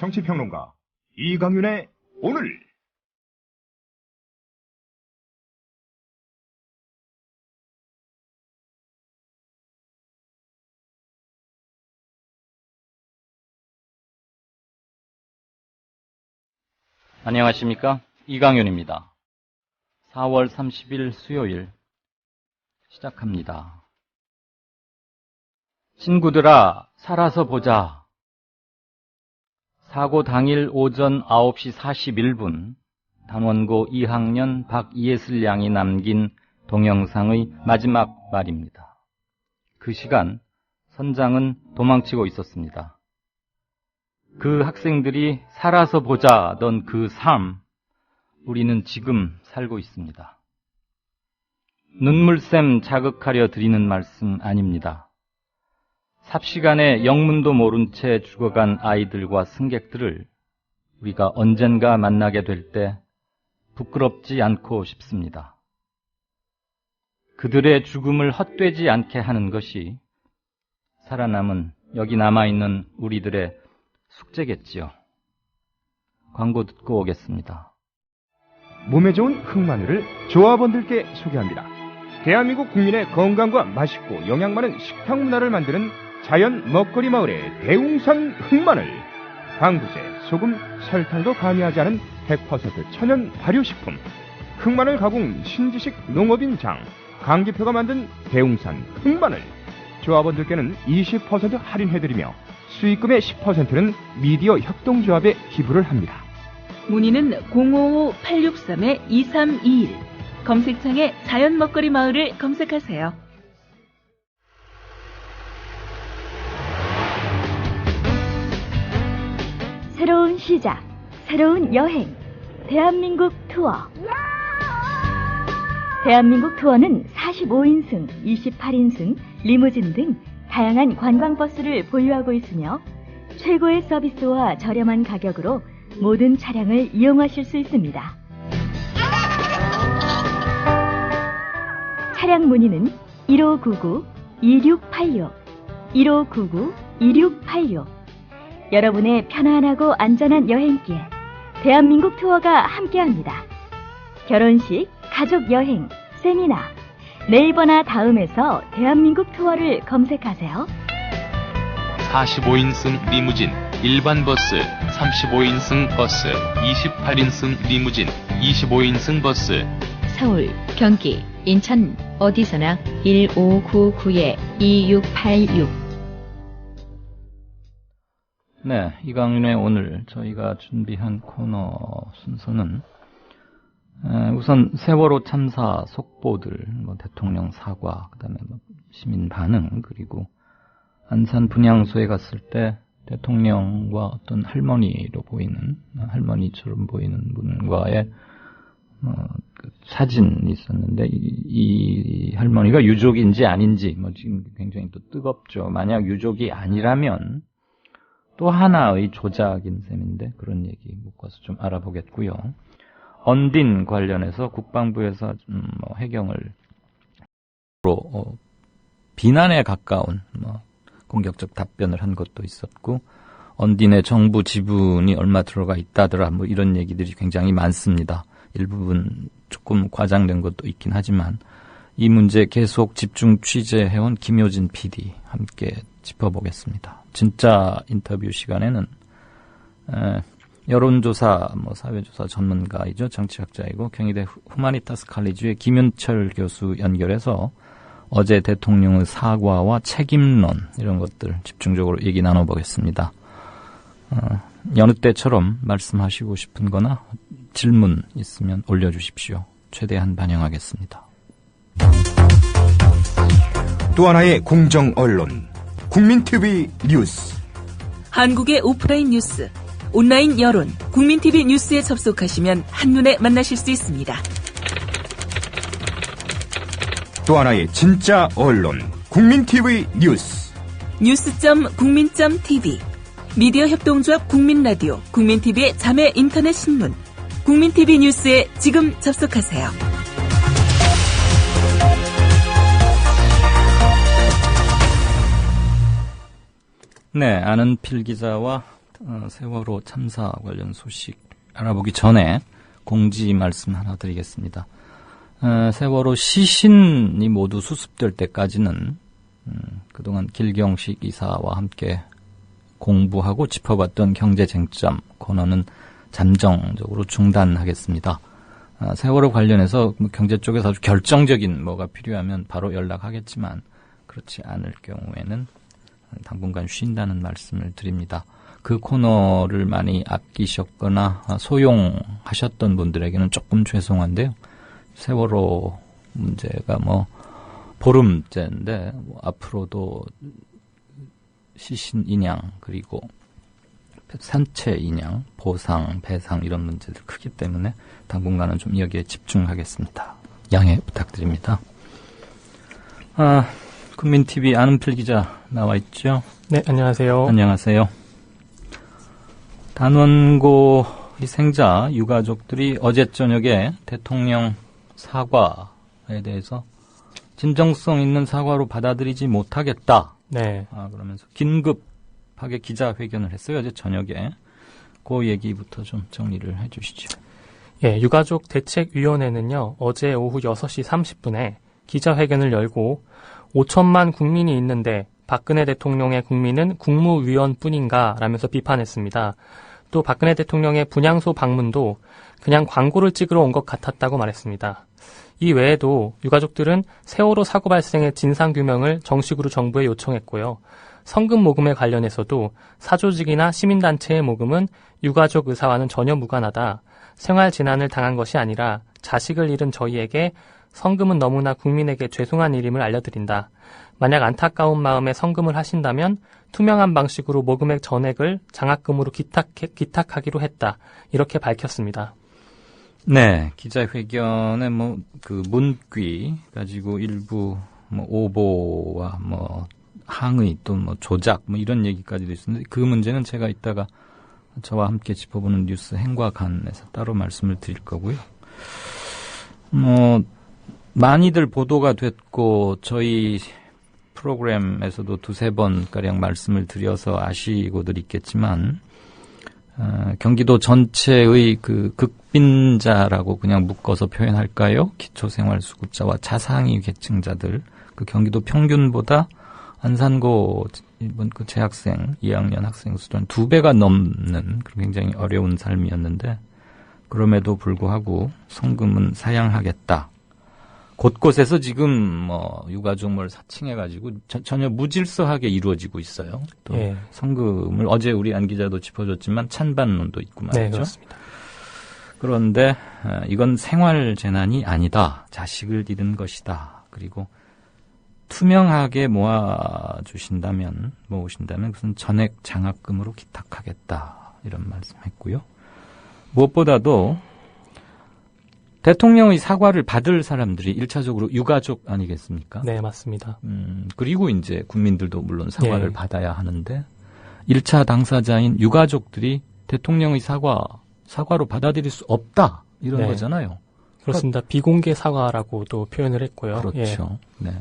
정치평론가 이강윤의 오늘. 안녕하십니까? 이강윤입니다. 4월 30일 수요일 시작합니다. 친구들아, 살아서 보자. 사고 당일 오전 9시 41분 단원고 2학년 박예슬 양이 남긴 동영상의 마지막 말입니다. 그 시간 선장은 도망치고 있었습니다. 그 학생들이 살아서 보자던 그 삶, 우리는 지금 살고 있습니다. 눈물샘 자극하려 드리는 말씀 아닙니다. 삽시간에 영문도 모른 채 죽어간 아이들과 승객들을 우리가 언젠가 만나게 될 때 부끄럽지 않고 싶습니다. 그들의 죽음을 헛되지 않게 하는 것이 살아남은 여기 남아있는 우리들의 숙제겠지요. 광고 듣고 오겠습니다. 몸에 좋은 흑마늘을 조합원들께 소개합니다. 대한민국 국민의 건강과 맛있고 영양 많은 식탁 문화를 만드는 자연 먹거리 마을의 대웅산 흑마늘. 방부제, 소금, 설탕도 가미하지 않은 100% 천연 발효식품. 흑마늘 가공 신지식 농업인장 강기표가 만든 대웅산 흑마늘. 조합원들께는 20% 할인해드리며 수익금의 10%는 미디어 협동조합에 기부를 합니다. 문의는 055-863-2321. 검색창에 자연 먹거리 마을을 검색하세요. 새로운 시작, 새로운 여행, 대한민국 투어. 대한민국 투어는 45인승, 28인승, 리무진 등 다양한 관광버스를 보유하고 있으며 최고의 서비스와 저렴한 가격으로 모든 차량을 이용하실 수 있습니다. 차량 문의는 1599-2686, 1599-2686. 여러분의 편안하고 안전한 여행길, 대한민국 투어가 함께합니다. 결혼식, 가족여행, 세미나, 네이버나 다음에서 대한민국 투어를 검색하세요. 45인승 리무진, 일반 버스, 35인승 버스, 28인승 리무진, 25인승 버스. 서울, 경기, 인천 어디서나 1599-2686. 네, 이강윤의 오늘 저희가 준비한 코너 순서는 우선 세월호 참사 속보들, 대통령 사과, 그다음에 시민 반응, 그리고 안산 분향소에 갔을 때 대통령과 어떤 할머니처럼 보이는 분과의 그 사진이 있었는데 이 할머니가 유족인지 아닌지 지금 굉장히 또 뜨겁죠. 만약 유족이 아니라면 또 하나의 조작인 셈인데 그런 얘기 묶어서 좀 알아보겠고요. 언딘 관련해서 국방부에서 해경을 비난에 가까운 공격적 답변을 한 것도 있었고, 언딘의 정부 지분이 얼마 들어가 있다더라 이런 얘기들이 굉장히 많습니다. 일부분 조금 과장된 것도 있긴 하지만 이 문제 계속 집중 취재해온 김효진 PD 함께 짚어보겠습니다. 진짜 인터뷰 시간에는 여론조사, 사회조사 전문가이죠. 정치학자이고 경희대 후마니타스 칼리지의 김윤철 교수 연결해서 어제 대통령의 사과와 책임론 이런 것들 집중적으로 얘기 나눠보겠습니다. 여느 때처럼 말씀하시고 싶은 거나 질문 있으면 올려주십시오. 최대한 반영하겠습니다. 또 하나의 공정 언론, 국민TV 뉴스. 한국의 오프라인 뉴스, 온라인 여론, 국민TV 뉴스에 접속하시면 한눈에 만나실 수 있습니다. 또 하나의 진짜 언론, 국민TV 뉴스. 뉴스.국민.tv, 미디어 협동조합 국민라디오, 국민TV의 자매 인터넷 신문, 국민TV 뉴스에 지금 접속하세요. 네, 아는 필 기자와 세월호 참사 관련 소식 알아보기 전에 공지 말씀 하나 드리겠습니다. 세월호 시신이 모두 수습될 때까지는 그동안 길경식 이사와 함께 공부하고 짚어봤던 경제 쟁점 코너는 잠정적으로 중단하겠습니다. 세월호 관련해서 경제 쪽에서 아주 결정적인 뭐가 필요하면 바로 연락하겠지만 그렇지 않을 경우에는 당분간 쉰다는 말씀을 드립니다. 그 코너를 많이 아끼셨거나 소용하셨던 분들에게는 조금 죄송한데요. 세월호 문제가 보름째인데 앞으로도 시신 인양 그리고 산채 인양, 보상, 배상 이런 문제들 크기 때문에 당분간은 좀 여기에 집중하겠습니다. 양해 부탁드립니다. 국민TV 안은필 기자 나와 있죠? 네, 안녕하세요. 안녕하세요. 단원고 희생자 유가족들이 어제 저녁에 대통령 사과에 대해서 진정성 있는 사과로 받아들이지 못하겠다. 네. 그러면서 긴급하게 기자회견을 했어요. 어제 저녁에. 그 얘기부터 좀 정리를 해 주시죠. 예, 유가족 대책위원회는요, 어제 오후 6시 30분에 기자회견을 열고 5천만 국민이 있는데 박근혜 대통령의 국민은 국무위원뿐인가 라면서 비판했습니다. 또 박근혜 대통령의 분향소 방문도 그냥 광고를 찍으러 온 것 같았다고 말했습니다. 이 외에도 유가족들은 세월호 사고 발생의 진상규명을 정식으로 정부에 요청했고요. 성금 모금에 관련해서도 사조직이나 시민단체의 모금은 유가족 의사와는 전혀 무관하다. 생활 재난을 당한 것이 아니라 자식을 잃은 저희에게 성금은 너무나 국민에게 죄송한 일임을 알려드린다. 만약 안타까운 마음에 성금을 하신다면 투명한 방식으로 모금액 전액을 장학금으로 기탁하기로 했다. 이렇게 밝혔습니다. 네, 기자회견에 그 문귀 가지고 일부 오보와 항의 또 조작 이런 얘기까지도 있었는데 그 문제는 제가 이따가 저와 함께 짚어보는 뉴스 행과간에서 따로 말씀을 드릴 거고요. 많이들 보도가 됐고 저희 프로그램에서도 두세 번가량 말씀을 드려서 아시고들 있겠지만 경기도 전체의 그 극빈자라고 그냥 묶어서 표현할까요? 기초생활수급자와 차상위 계층자들 그 경기도 평균보다 안산고 이번 그 재학생 2학년 학생 수는 2배가 넘는 굉장히 어려운 삶이었는데 그럼에도 불구하고 성금은 사양하겠다. 곳곳에서 지금 유가족을 사칭해가지고 전혀 무질서하게 이루어지고 있어요. 또 예. 성금을 어제 우리 안 기자도 짚어줬지만 찬반론도 있고 말이죠. 네, 그렇습니다. 그런데 이건 생활 재난이 아니다. 자식을 잃은 것이다. 그리고 투명하게 모으신다면 그것은 전액 장학금으로 기탁하겠다. 이런 말씀했고요. 무엇보다도 대통령의 사과를 받을 사람들이 1차적으로 유가족 아니겠습니까? 네, 맞습니다. 그리고 이제 국민들도 물론 사과를 예. 받아야 하는데 1차 당사자인 유가족들이 대통령의 사과로 받아들일 수 없다. 이런 네. 거잖아요. 그렇습니다. 비공개 사과라고도 표현을 했고요. 그렇죠. 네.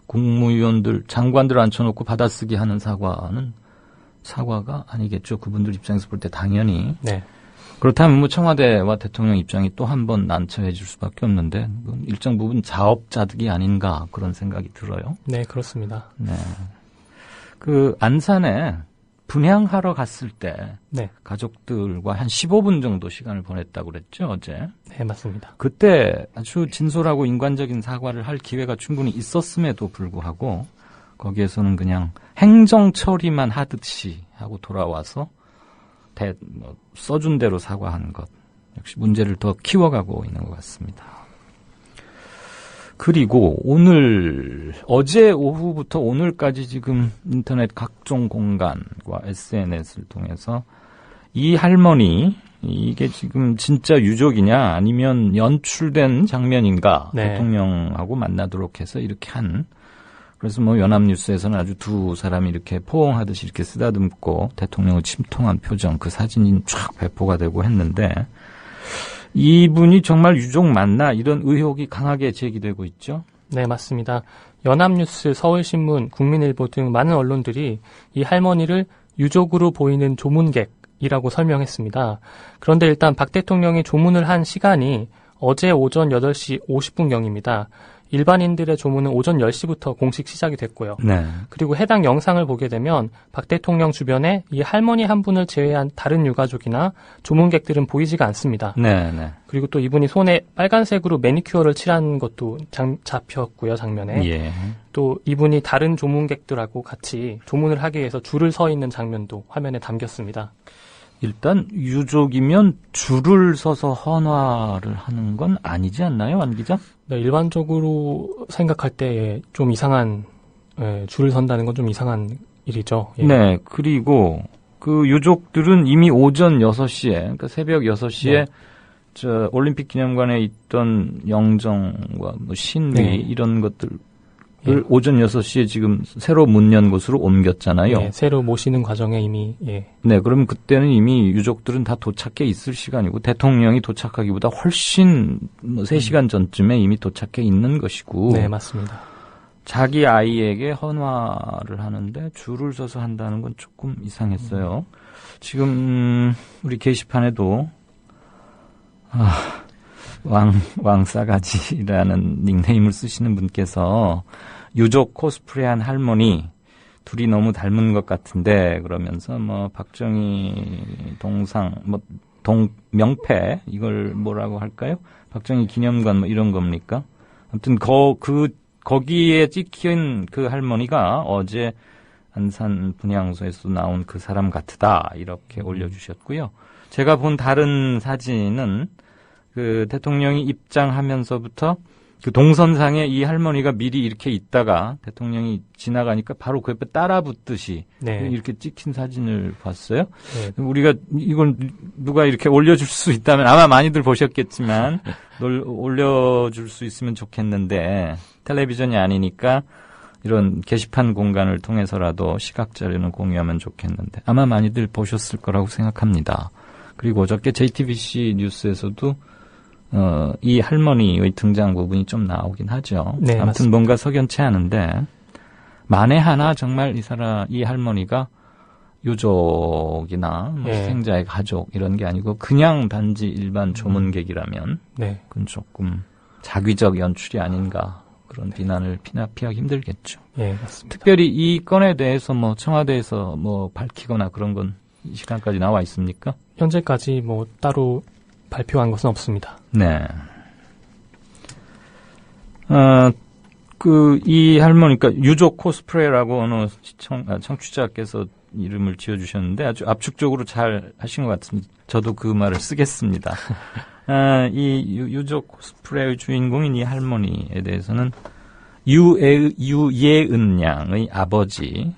국무위원들, 장관들 앉혀놓고 받아쓰기 하는 사과는 사과가 아니겠죠. 그분들 입장에서 볼 때 당연히. 네. 그렇다면 청와대와 대통령 입장이 또 한 번 난처해 줄 수밖에 없는데 일정 부분 자업자득이 아닌가 그런 생각이 들어요. 네, 그렇습니다. 네. 그 안산에 분향하러 갔을 때 네. 가족들과 한 15분 정도 시간을 보냈다고 그랬죠, 어제. 네, 맞습니다. 그때 아주 진솔하고 인간적인 사과를 할 기회가 충분히 있었음에도 불구하고 거기에서는 그냥 행정 처리만 하듯이 하고 돌아와서 써준 대로 사과한 것. 역시 문제를 더 키워가고 있는 것 같습니다. 그리고 어제 오후부터 오늘까지 지금 인터넷 각종 공간과 SNS를 통해서 이 할머니, 이게 지금 진짜 유족이냐 아니면 연출된 장면인가 네. 대통령하고 만나도록 해서 이렇게 그래서 연합뉴스에서는 아주 두 사람이 이렇게 포옹하듯이 이렇게 쓰다듬고 대통령을 침통한 표정, 그 사진이 쫙 배포가 되고 했는데 이분이 정말 유족 맞나 이런 의혹이 강하게 제기되고 있죠. 네, 맞습니다. 연합뉴스, 서울신문, 국민일보 등 많은 언론들이 이 할머니를 유족으로 보이는 조문객 이라고 설명했습니다. 그런데 일단 박 대통령이 조문을 한 시간이 어제 오전 8시 50분경입니다. 일반인들의 조문은 오전 10시부터 공식 시작이 됐고요. 네. 그리고 해당 영상을 보게 되면 박 대통령 주변에 이 할머니 한 분을 제외한 다른 유가족이나 조문객들은 보이지가 않습니다. 네, 네. 그리고 또 이분이 손에 빨간색으로 매니큐어를 칠한 것도 잡혔고요, 장면에. 예. 또 이분이 다른 조문객들하고 같이 조문을 하기 위해서 줄을 서 있는 장면도 화면에 담겼습니다. 일단 유족이면 줄을 서서 헌화를 하는 건 아니지 않나요, 안 기자? 네, 일반적으로 생각할 때 좀 이상한, 줄을 선다는 건 좀 이상한 일이죠. 예. 네, 그리고 그 유족들은 이미 오전 6시에, 그러니까 새벽 6시에 네. 저 올림픽 기념관에 있던 영정과 뭐 신위 네. 이런 것들을 오전 6시에 지금 새로 문 연 곳으로 옮겼잖아요. 네, 새로 모시는 과정에 이미, 예. 네, 그러면 그때는 이미 유족들은 다 도착해 있을 시간이고 대통령이 도착하기보다 훨씬 3시간 전쯤에 이미 도착해 있는 것이고. 네, 맞습니다. 자기 아이에게 헌화를 하는데 줄을 서서 한다는 건 조금 이상했어요. 지금 우리 게시판에도 왕싸가지라는 닉네임을 쓰시는 분께서 유족 코스프레한 할머니 둘이 너무 닮은 것 같은데 그러면서 뭐 박정희 동상 명패 이걸 뭐라고 할까요? 박정희 기념관 뭐 이런 겁니까? 아무튼 거기에 찍힌 그 할머니가 어제 안산 분향소에서 나온 그 사람 같다 이렇게 올려주셨고요. 제가 본 다른 사진은 그 대통령이 입장하면서부터 그 동선상에 이 할머니가 미리 이렇게 있다가 대통령이 지나가니까 바로 그 옆에 따라붙듯이 네. 이렇게 찍힌 사진을 봤어요. 네. 우리가 이걸 누가 이렇게 올려줄 수 있다면 아마 많이들 보셨겠지만 올려줄 수 있으면 좋겠는데 텔레비전이 아니니까 이런 게시판 공간을 통해서라도 시각자료는 공유하면 좋겠는데 아마 많이들 보셨을 거라고 생각합니다. 그리고 어저께 JTBC 뉴스에서도 이 할머니의 등장 부분이 좀 나오긴 하죠. 네, 아무튼 맞습니다. 뭔가 석연치 않은데 만에 하나 정말 이 할머니가 유족이나 네. 희생자의 가족 이런 게 아니고 그냥 단지 일반 조문객이라면 네. 그건 조금 자기적 연출이 아닌가 그런 비난을 피하기 힘들겠죠. 예, 맞습니다. 특별히 이 건에 대해서 뭐 청와대에서 뭐 밝히거나 그런 건 이 시간까지 나와 있습니까? 현재까지 뭐 따로 발표한 것은 없습니다. 네. 이 할머니까 유족 코스프레라고 어느 청취자께서 이름을 지어주셨는데 아주 압축적으로 잘 하신 것 같습니다. 저도 그 말을 쓰겠습니다. 이 유족 코스프레의 주인공인 이 할머니에 대해서는 유예은 양의 아버지,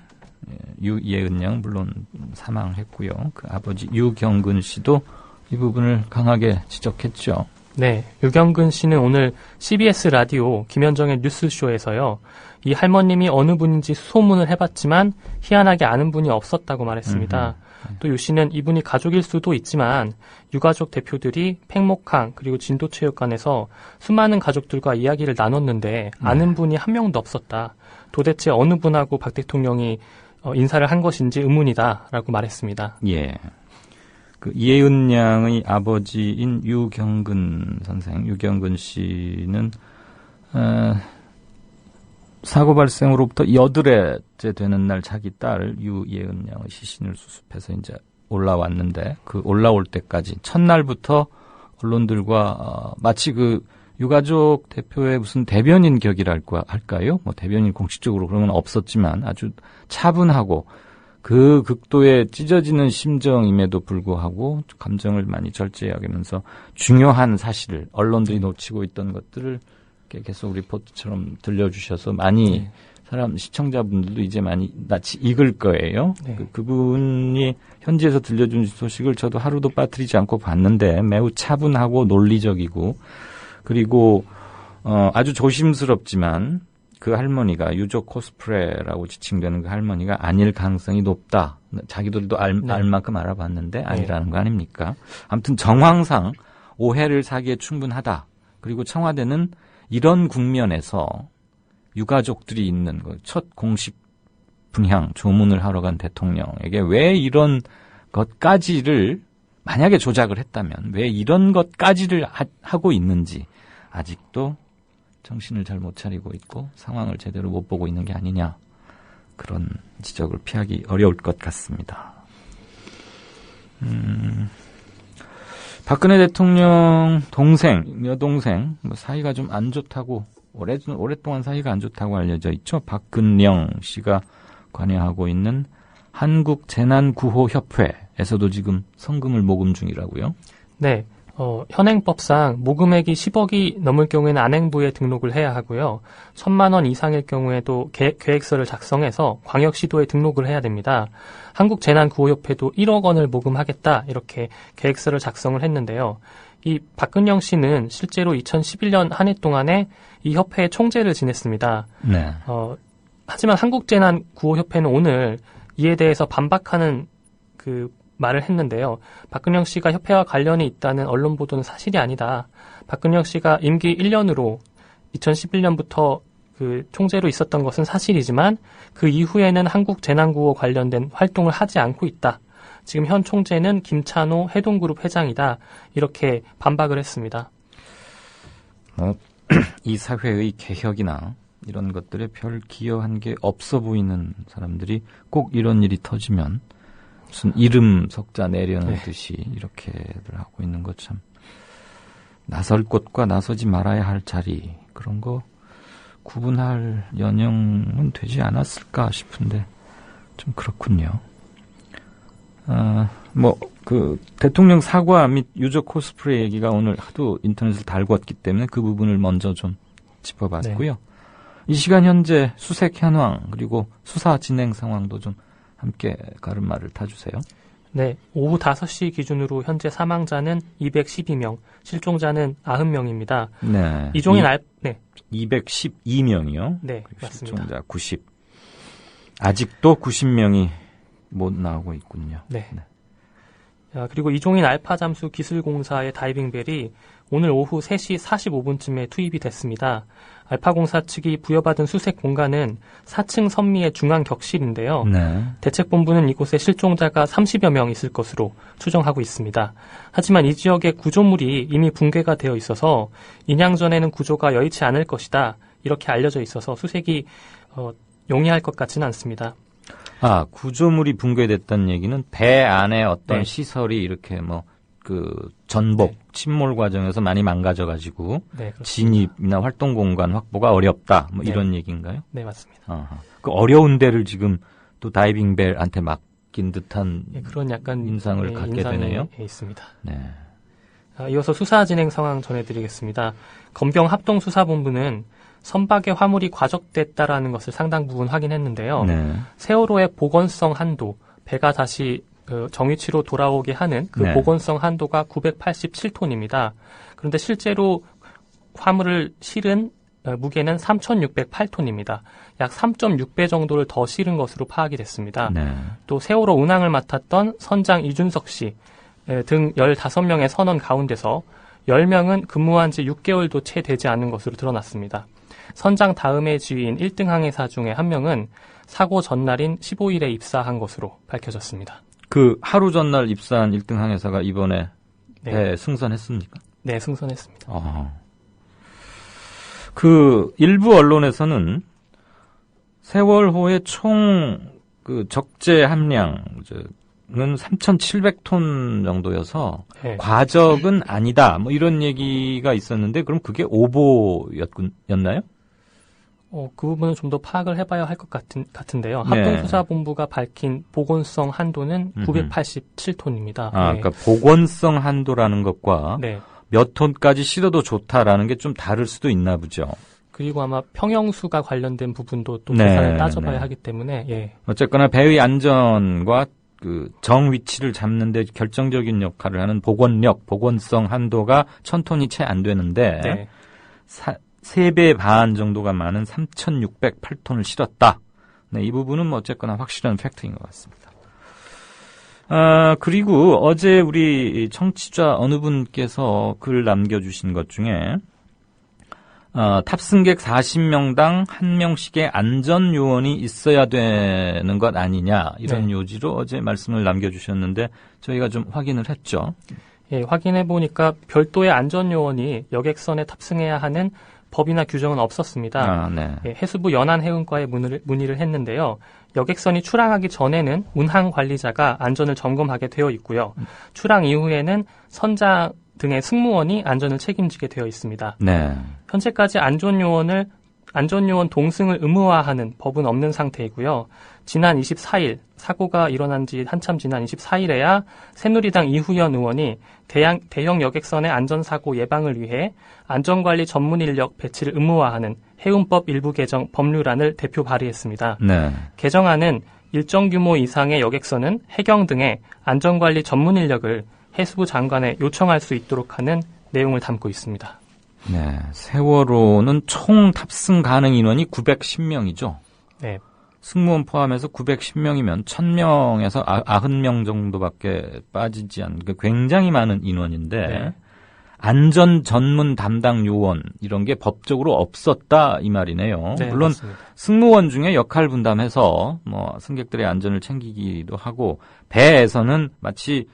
유예은 양 물론 사망했고요. 그 아버지 유경근 씨도 이 부분을 강하게 지적했죠. 네, 유경근 씨는 오늘 CBS 라디오 김현정의 뉴스쇼에서요. 이 할머님이 어느 분인지 소문을 해봤지만 희한하게 아는 분이 없었다고 말했습니다. 또 유 씨는 이분이 가족일 수도 있지만 유가족 대표들이 팽목항 그리고 진도체육관에서 수많은 가족들과 이야기를 나눴는데 아는 분이 한 명도 없었다. 도대체 어느 분하고 박 대통령이 인사를 한 것인지 의문이다라고 말했습니다. 예. 그 이혜은 양의 아버지인 유경근 선생, 유경근 씨는 사고 발생 후로부터 8회째 되는 날 자기 딸 유예은 양의 시신을 수습해서 이제 올라왔는데 그 올라올 때까지 첫날부터 언론들과 마치 그 유가족 대표의 무슨 대변인 격이랄까 할까요? 뭐 대변인 공식적으로 그런 건 없었지만 아주 차분하고 그 극도의 찢어지는 심정임에도 불구하고 감정을 많이 절제하면서 중요한 사실을 언론들이 놓치고 있던 것들을 계속 리포트처럼 들려주셔서 많이 시청자분들도 이제 많이 낯이 익을 거예요. 네. 그분이 현지에서 들려준 소식을 저도 하루도 빠뜨리지 않고 봤는데 매우 차분하고 논리적이고 그리고 아주 조심스럽지만 그 할머니가 유족 코스프레라고 지칭되는 그 할머니가 아닐 가능성이 높다. 자기들도 알 만큼 알아봤는데 아니라는 거 아닙니까? 아무튼 정황상 오해를 사기에 충분하다. 그리고 청와대는 이런 국면에서 유가족들이 있는 첫 공식 분향 조문을 하러 간 대통령에게 왜 이런 것까지를 만약에 조작을 했다면 왜 이런 것까지를 하고 있는지 아직도 정신을 잘 못 차리고 있고 상황을 제대로 못 보고 있는 게 아니냐, 그런 지적을 피하기 어려울 것 같습니다. 박근혜 대통령 여동생 사이가 좀 안 좋다고, 오랫동안 사이가 안 좋다고 알려져 있죠. 박근영 씨가 관여하고 있는 한국재난구호협회에서도 지금 성금을 모금 중이라고요? 네. 현행법상 모금액이 10억이 넘을 경우에는 안행부에 등록을 해야 하고요. 1,000만 원 이상일 경우에도 계획서를 작성해서 광역시도에 등록을 해야 됩니다. 한국재난구호협회도 1억 원을 모금하겠다, 이렇게 계획서를 작성을 했는데요. 이 박근영 씨는 실제로 2011년 한 해 동안에 이 협회의 총재를 지냈습니다. 네. 하지만 한국재난구호협회는 오늘 이에 대해서 반박하는 말을 했는데요. 박근영 씨가 협회와 관련이 있다는 언론 보도는 사실이 아니다. 박근영 씨가 임기 1년으로 2011년부터 총재로 있었던 것은 사실이지만 그 이후에는 한국재난구호 관련된 활동을 하지 않고 있다. 지금 현 총재는 김찬호 해동그룹 회장이다. 이렇게 반박을 했습니다. 이 사회의 개혁이나 이런 것들에 별 기여한 게 없어 보이는 사람들이 꼭 이런 일이 터지면 무슨 이름 석자 내려는 듯이 이렇게들 하고 있는 것, 참 나설 곳과 나서지 말아야 할 자리, 그런 거 구분할 연령은 되지 않았을까 싶은데 좀 그렇군요. 대통령 사과 및 유족 코스프레 얘기가 오늘 하도 인터넷을 달궜기 때문에 그 부분을 먼저 좀 짚어봤고요. 네. 이 시간 현재 수색 현황 그리고 수사 진행 상황도 좀 함께 가름말을 타주세요. 네, 오후 5시 기준으로 현재 사망자는 212명, 실종자는 90명입니다. 네. 이종인 212명이요? 네, 맞습니다. 실종자 90. 아직도 90명이 못 나오고 있군요. 네. 그리고 이종인 알파 잠수 기술공사의 다이빙벨이 오늘 오후 3시 45분쯤에 투입이 됐습니다. 알파공사 측이 부여받은 수색 공간은 4층 선미의 중앙 격실인데요. 네. 대책본부는 이곳에 실종자가 30여 명 있을 것으로 추정하고 있습니다. 하지만 이 지역의 구조물이 이미 붕괴가 되어 있어서 인양전에는 구조가 여의치 않을 것이다, 이렇게 알려져 있어서 수색이 용이할 것 같지는 않습니다. 구조물이 붕괴됐다는 얘기는 배 안에 어떤 네. 시설이 이렇게 전복, 침몰 과정에서 많이 망가져가지고 진입이나 활동 공간 확보가 어렵다, 이런 얘기인가요? 네, 맞습니다. 그 어려운 데를 지금 또 다이빙벨한테 맡긴 듯한 그런 약간 인상을 갖게 되네요. 있습니다. 네. 이어서 수사 진행 상황 전해드리겠습니다. 검경 합동수사본부는 선박의 화물이 과적됐다라는 것을 상당 부분 확인했는데요. 네. 세월호의 보건성 한도, 배가 다시 정위치로 돌아오게 하는 그 보건성 한도가 987톤입니다. 그런데 실제로 화물을 실은 무게는 3,608톤입니다. 약 3.6배 정도를 더 실은 것으로 파악이 됐습니다. 네. 또 세월호 운항을 맡았던 선장 이준석 씨 등 15명의 선원 가운데서 10명은 근무한 지 6개월도 채 되지 않은 것으로 드러났습니다. 선장 다음의 지휘인 1등 항해사 중에 한 명은 사고 전날인 15일에 입사한 것으로 밝혀졌습니다. 그 하루 전날 입사한 1등 항해사가 이번에 배에 승선했습니까? 네, 승선했습니다. 일부 언론에서는 세월호의 총 적재 함량은 3,700톤 정도여서 과적은 아니다, 이런 얘기가 있었는데, 그럼 그게 오보였나요? 그 부분은 좀 더 파악을 해봐야 할 것 같은데요. 합동수사본부가 밝힌 보건성 한도는 987톤입니다. 그러니까 보건성 한도라는 것과 몇 톤까지 실어도 좋다라는 게 좀 다를 수도 있나 보죠. 그리고 아마 평형수가 관련된 부분도 또 계산을 따져봐야 하기 때문에 어쨌거나 배의 안전과 정 위치를 잡는 데 결정적인 역할을 하는 보건성 한도가 1,000톤이 채 안 되는데 3배 반 정도가 많은 3,608톤을 실었다. 이 부분은 어쨌거나 확실한 팩트인 것 같습니다. 그리고 어제 우리 청취자 어느 분께서 글 남겨주신 것 중에 탑승객 40명당 1명씩의 안전요원이 있어야 되는 것 아니냐 이런 네. 요지로 어제 말씀을 남겨주셨는데 저희가 좀 확인을 했죠. 예, 확인해 보니까 별도의 안전요원이 여객선에 탑승해야 하는 법이나 규정은 없었습니다. 네. 예, 해수부 연안해운과에 문의를 했는데요. 여객선이 출항하기 전에는 운항 관리자가 안전을 점검하게 되어 있고요. 출항 이후에는 선장 등의 승무원이 안전을 책임지게 되어 있습니다. 네. 현재까지 안전요원 동승을 의무화하는 법은 없는 상태이고요. 지난 24일 사고가 일어난 지 한참 지난 24일에야 새누리당 이후연 의원이 대형 여객선의 안전사고 예방을 위해 안전관리 전문 인력 배치를 의무화하는 해운법 일부 개정 법률안을 대표 발의했습니다. 네. 개정안은 일정 규모 이상의 여객선은 해경 등의 안전관리 전문 인력을 해수부 장관에 요청할 수 있도록 하는 내용을 담고 있습니다. 네. 세월호는 총 탑승 가능 인원이 910명이죠. 네. 승무원 포함해서 910명이면 1000명에서 90명 정도밖에 빠지지 않는 굉장히 많은 인원인데 네. 안전 전문 담당 요원 이런 게 법적으로 없었다 이 말이네요. 네, 물론 맞습니다. 승무원 중에 역할 분담해서 승객들의 안전을 챙기기도 하고 배에서는 마치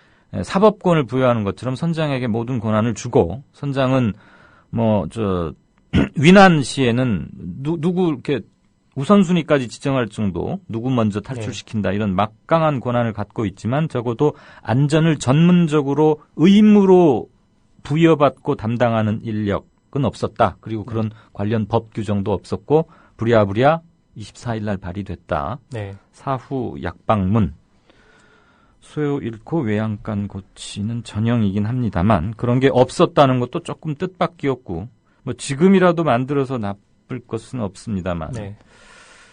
사법권을 부여하는 것처럼 선장에게 모든 권한을 주고 선장은 위난 시에는 누구 이렇게 우선순위까지 지정할 정도 누구 먼저 탈출시킨다 이런 막강한 권한을 갖고 있지만 적어도 안전을 전문적으로 의무로 부여받고 담당하는 인력은 없었다. 그리고 그런 관련 법 규정도 없었고 부랴부랴 24일 날 발의됐다. 네. 사후 약방문 소요 잃고 외양간 고치는 전형이긴 합니다만 그런 게 없었다는 것도 조금 뜻밖이었고 지금이라도 만들어서 나쁠 것은 없습니다만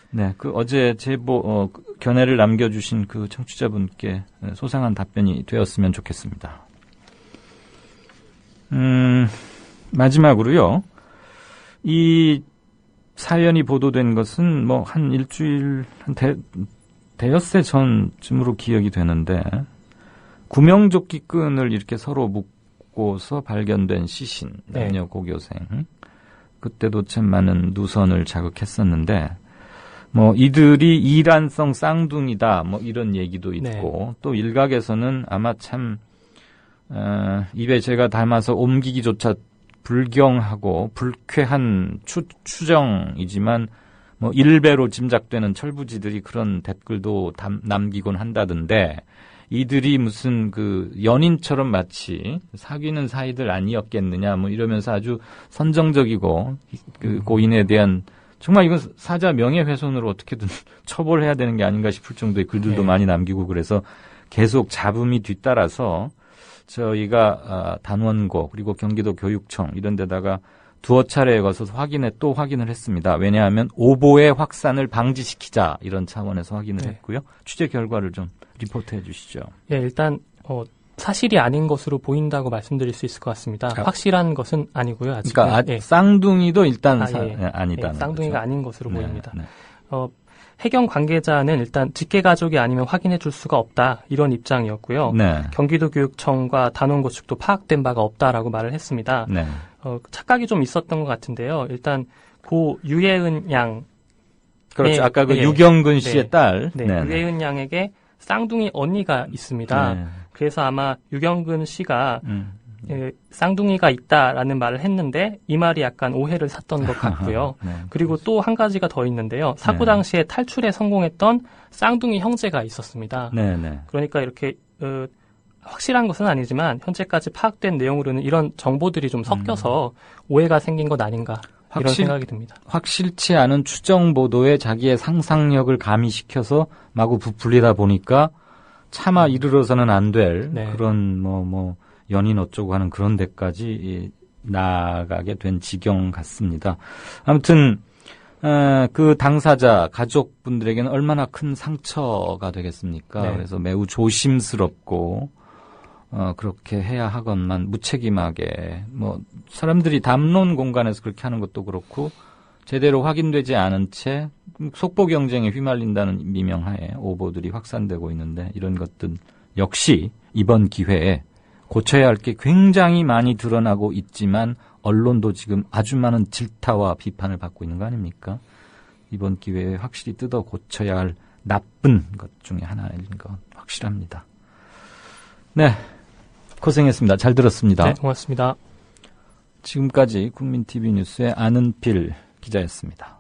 네, 그 어제 제보 견해를 남겨주신 그 청취자분께 소상한 답변이 되었으면 좋겠습니다. 마지막으로요. 이 사연이 보도된 것은 한 일주일 대여섯 전쯤으로 기억이 되는데 구명조끼 끈을 이렇게 서로 묶고서 발견된 시신 남녀 고교생 그때도 참 많은 누선을 자극했었는데 이들이 이란성 쌍둥이다 이런 얘기도 있고 또 일각에서는 아마 참 입에 제가 닮아서 옮기기조차 불경하고 불쾌한 추정이지만 일배로 짐작되는 철부지들이 그런 댓글도 남기곤 한다던데 이들이 무슨 그 연인처럼 마치 사귀는 사이들 아니었겠느냐 이러면서 아주 선정적이고 그 고인에 대한 정말 이건 사자 명예훼손으로 어떻게든 처벌해야 되는 게 아닌가 싶을 정도의 글들도 많이 남기고 그래서 계속 잡음이 뒤따라서 저희가 단원고 그리고 경기도 교육청 이런 데다가 두어 차례에 걸쳐서 확인을 했습니다. 왜냐하면 오보의 확산을 방지시키자 이런 차원에서 확인을 했고요. 취재 결과를 좀 리포트해 주시죠. 예, 일단 사실이 아닌 것으로 보인다고 말씀드릴 수 있을 것 같습니다. 확실한 것은 아니고요. 아직은. 그러니까 쌍둥이도 일단 아니다. 쌍둥이가 아닌 것으로 보입니다. 네. 해경 관계자는 일단 직계가족이 아니면 확인해 줄 수가 없다 이런 입장이었고요. 네. 경기도교육청과 단원고 측도 파악된 바가 없다라고 말을 했습니다. 네. 착각이 좀 있었던 것 같은데요. 일단 고 유예은 양 그렇죠. 아까 그 유경근 씨의 딸. 유예은 양에게 쌍둥이 언니가 있습니다. 네. 그래서 아마 유경근 씨가 쌍둥이가 있다라는 말을 했는데 이 말이 약간 오해를 샀던 것 같고요. 그리고 또 한 가지가 더 있는데요. 사고 당시에 탈출에 성공했던 쌍둥이 형제가 있었습니다. 그러니까 이렇게 확실한 것은 아니지만 현재까지 파악된 내용으로는 이런 정보들이 좀 섞여서 오해가 생긴 것 아닌가 이런 생각이 듭니다. 확실치 않은 추정 보도에 자기의 상상력을 가미시켜서 마구 부풀리다 보니까 차마 이르러서는 안 될 그런 연인 어쩌고 하는 그런 데까지 나아가게 된 지경 같습니다. 아무튼 그 당사자 가족분들에게는 얼마나 큰 상처가 되겠습니까? 그래서 매우 조심스럽고 그렇게 해야 하건만 무책임하게 사람들이 담론 공간에서 그렇게 하는 것도 그렇고 제대로 확인되지 않은 채 속보 경쟁에 휘말린다는 미명하에 오보들이 확산되고 있는데 이런 것들 역시 이번 기회에 고쳐야 할 게 굉장히 많이 드러나고 있지만 언론도 지금 아주 많은 질타와 비판을 받고 있는 거 아닙니까? 이번 기회에 확실히 뜯어 고쳐야 할 나쁜 것 중에 하나인 건 확실합니다. 네, 고생했습니다. 잘 들었습니다. 네, 고맙습니다. 지금까지 국민TV 뉴스의 아는필 기자였습니다.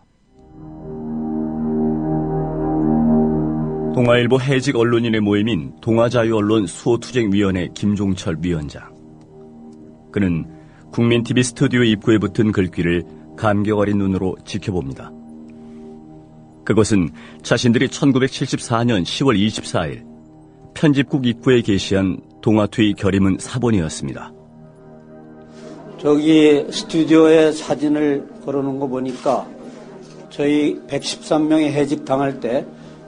동아일보 해직 언론인의 모임인 동아자유언론 수호투쟁위원회 김종철 위원장. 그는 국민TV 스튜디오 입구에 붙은 글귀를 감격 어린 눈으로 지켜봅니다. 그것은 자신들이 1974년 10월 24일 편집국 입구에 게시한 동아투의 결의문 사본이었습니다. 저기 스튜디오에 사진을 걸어놓은 거 보니까 저희 113명이 해직 당할 때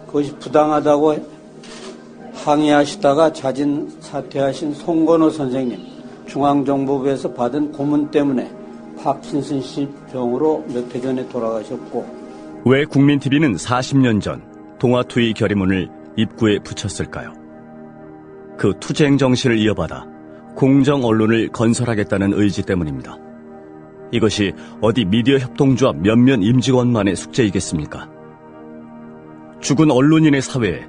그것이 부당하다고 항의하시다가 자진 사퇴하신 송건호 선생님, 중앙정보부에서 받은 고문 때문에 파킨슨씨 병으로 몇 해 전에 돌아가셨고, 왜 국민TV는 40년 전 동아투의 결의문을 입구에 붙였을까요? 그 투쟁 정신을 이어받아 공정 언론을 건설하겠다는 의지 때문입니다. 이것이 어디 미디어 협동조합 몇몇 임직원만의 숙제이겠습니까? 죽은 언론인의 사회에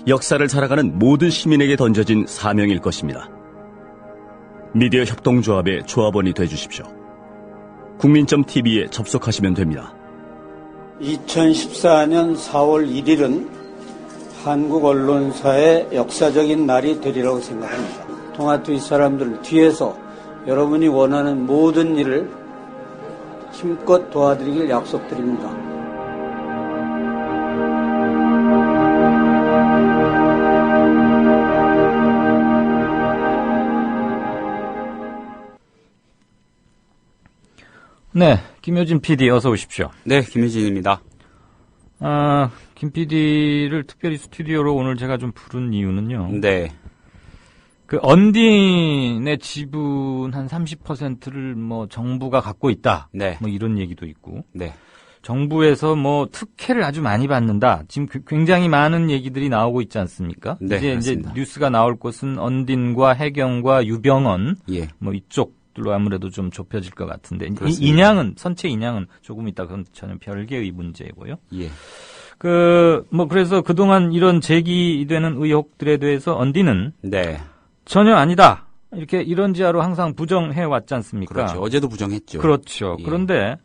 역사를 살아가는 모든 시민에게 던져진 사명일 것입니다. 미디어 협동조합의 조합원이 되주십시오. 국민.tv에 접속하시면 됩니다. 2014년 4월 1일은 한국 언론사의 역사적인 날이 되리라고 생각합니다. 동아투의 사람들은 뒤에서 여러분이 원하는 모든 일을 힘껏 도와드리길 약속드립니다. 네, 김효진 PD 어서 오십시오. 네, 김효진입니다. 김 PD를 특별히 스튜디오로 오늘 제가 좀 부른 이유는요. 네. 그 언딘의 지분 한 30%를 뭐 정부가 갖고 있다. 네. 뭐 이런 얘기도 있고. 네. 정부에서 뭐 특혜를 아주 많이 받는다. 지금 굉장히 많은 얘기들이 나오고 있지 않습니까? 네, 이제 뉴스가 나올 곳은 언딘과 해경과 유병언 예. 뭐 이쪽들로 아무래도 좀 좁혀질 것 같은데 그렇습니다. 인양은 선체 인양은 조금 이따 그건 전혀 별개의 문제고요. 예. 그래서 그동안 이런 제기되는 의혹들에 대해서 언딘은 네. 전혀 전혀 아니다. 이렇게 이런지하로 항상 부정해 왔지 않습니까? 그렇죠. 어제도 부정했죠. 그렇죠. 예. 그런데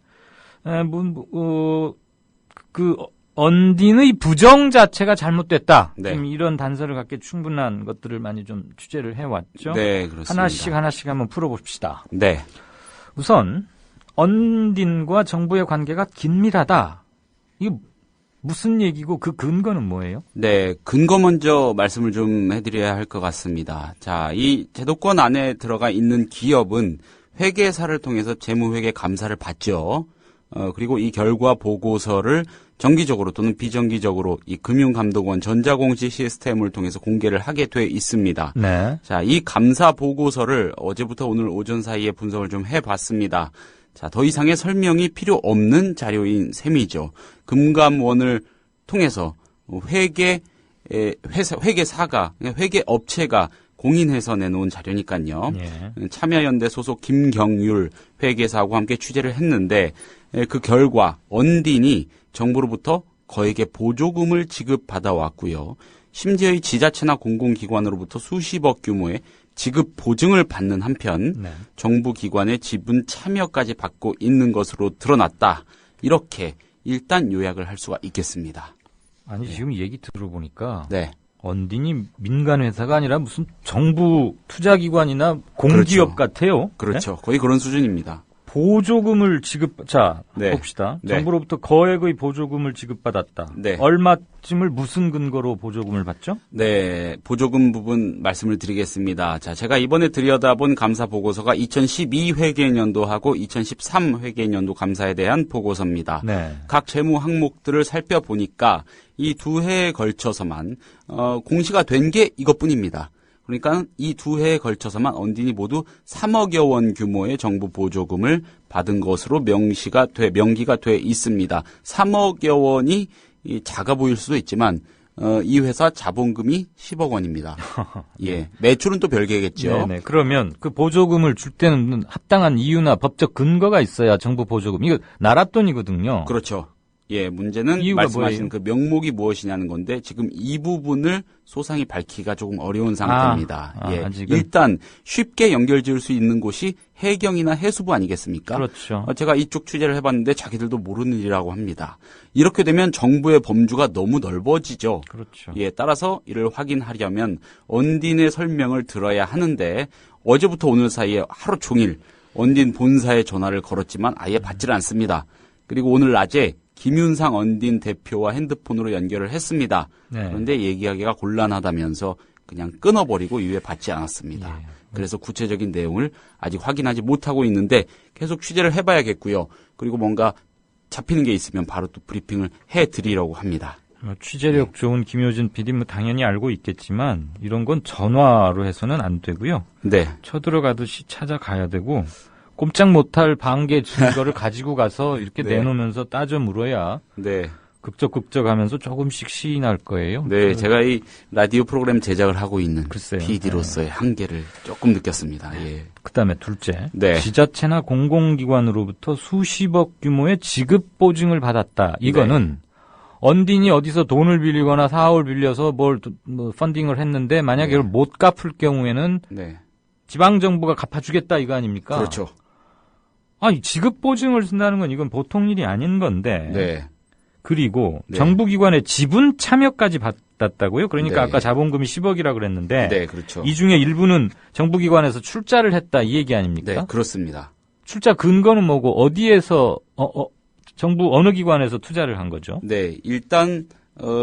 언딘의 부정 자체가 잘못됐다. 네. 지금 이런 단서를 갖기 충분한 것들을 많이 좀 취재를 해왔죠. 네, 그렇습니다. 하나씩 한번 풀어봅시다. 네. 우선 언딘과 정부의 관계가 긴밀하다. 이게 무슨 얘기고 그 근거는 뭐예요? 네, 근거 먼저 말씀을 좀 해드려야 할 것 같습니다. 자, 이 제도권 안에 들어가 있는 기업은 회계사를 통해서 재무회계 감사를 받죠. 그리고 이 결과 보고서를 정기적으로 또는 비정기적으로 이 금융감독원 전자공시 시스템을 통해서 공개를 하게 돼 있습니다. 네. 자, 이 감사 보고서를 어제부터 오늘 오전 사이에 분석을 좀 해봤습니다. 자, 더 이상의 설명이 필요 없는 자료인 셈이죠. 금감원을 통해서 회계사가, 회계업체가 공인해서 내놓은 자료니까요. 예. 참여연대 소속 김경률 회계사하고 함께 취재를 했는데 그 결과 언딘이 정부로부터 거액의 보조금을 지급받아 왔고요. 심지어 이 지자체나 공공기관으로부터 수십억 규모의 지급 보증을 받는 한편 네. 정부 기관의 지분 참여까지 받고 있는 것으로 드러났다. 이렇게 일단 요약을 할 수가 있겠습니다. 아니 지금 얘기 들어보니까 네. 언딘이 민간 회사가 아니라 무슨 정부 투자기관이나 공기업 그렇죠. 같아요. 그렇죠. 네? 거의 그런 수준입니다. 보조금을 네. 봅시다. 네. 정부로부터 거액의 보조금을 지급받았다. 네. 얼마쯤을 무슨 근거로 보조금을 받죠? 네, 보조금 부분 말씀을 드리겠습니다. 자, 제가 이번에 들여다본 감사 보고서가 2012 회계연도하고 2013 회계연도 감사에 대한 보고서입니다. 네. 각 재무 항목들을 살펴보니까 이 두 해에 걸쳐서만 공시가 된 게 이것뿐입니다. 그러니까 이 두 해에 걸쳐서만 언딘이 모두 3억여 원 규모의 정부 보조금을 받은 것으로 명기가 돼 있습니다. 3억여 원이 작아 보일 수도 있지만 이 회사 자본금이 10억 원입니다. 예, 매출은 또 별개겠죠. 네네. 그러면 그 보조금을 줄 때는 합당한 이유나 법적 근거가 있어야 정부 보조금. 이거 나라 돈이거든요. 그렇죠. 예, 문제는 말씀하신 그 명목이 무엇이냐는 건데 지금 이 부분을 소상히 밝히기가 조금 어려운 상태입니다. 예, 아직은. 일단 쉽게 연결지을 수 있는 곳이 해경이나 해수부 아니겠습니까? 그렇죠. 제가 이쪽 취재를 해봤는데 자기들도 모르는 일이라고 합니다. 이렇게 되면 정부의 범주가 너무 넓어지죠. 그렇죠. 예, 따라서 이를 확인하려면 언딘의 설명을 들어야 하는데 어제부터 오늘 사이에 하루 종일 언딘 본사에 전화를 걸었지만 아예 받지를 않습니다. 그리고 오늘 낮에 김윤상 언딘 대표와 핸드폰으로 연결을 했습니다. 네. 그런데 얘기하기가 곤란하다면서 그냥 끊어버리고 이후에 받지 않았습니다. 예. 그래서 구체적인 내용을 아직 확인하지 못하고 있는데 계속 취재를 해봐야겠고요. 그리고 뭔가 잡히는 게 있으면 바로 또 브리핑을 해드리려고 합니다. 취재력 좋은 김효진 PD 당연히 알고 있겠지만 이런 건 전화로 해서는 안 되고요. 네. 쳐들어가듯이 찾아가야 되고 꼼짝 못할 반개 증거를 가지고 가서 이렇게 네. 내놓으면서 따져 물어야 네. 극적극적하면서 조금씩 시인할 거예요. 네, 제가 이 라디오 프로그램 제작을 하고 있는 글쎄요. PD로서의 한계를 조금 느꼈습니다. 예. 그다음에 둘째, 네. 지자체나 공공기관으로부터 수십억 규모의 지급 보증을 받았다. 이거는 네. 언딘이 어디서 돈을 빌리거나 사업을 빌려서 뭘 펀딩을 했는데 만약에 이걸 못 갚을 경우에는 네. 지방 정부가 갚아주겠다 이거 아닙니까? 그렇죠. 아니 지급 보증을 쓴다는 건 이건 보통 일이 아닌 건데. 네. 그리고 정부기관의 지분 참여까지 받았다고요? 그러니까 네. 아까 자본금이 10억이라 그랬는데 네, 그렇죠. 이 중에 일부는 정부기관에서 출자를 했다 이 얘기 아닙니까? 네, 그렇습니다. 출자 근거는 뭐고 어디에서 정부 어느 기관에서 투자를 한 거죠? 네, 일단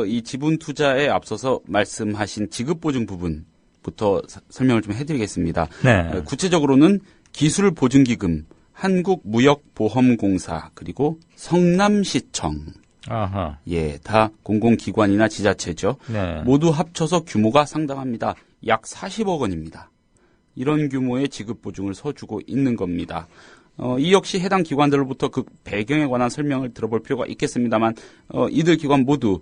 이 지분 투자에 앞서서 말씀하신 지급 보증 부분부터 설명을 좀 해드리겠습니다. 네. 구체적으로는 기술보증기금, 한국무역보험공사 그리고 성남시청. 아하. 예, 다 공공기관이나 지자체죠. 네. 모두 합쳐서 규모가 상당합니다. 약 40억 원입니다. 이런 규모의 지급 보증을 서주고 있는 겁니다. 이 역시 해당 기관들로부터 그 배경에 관한 설명을 들어볼 필요가 있겠습니다만, 이들 기관 모두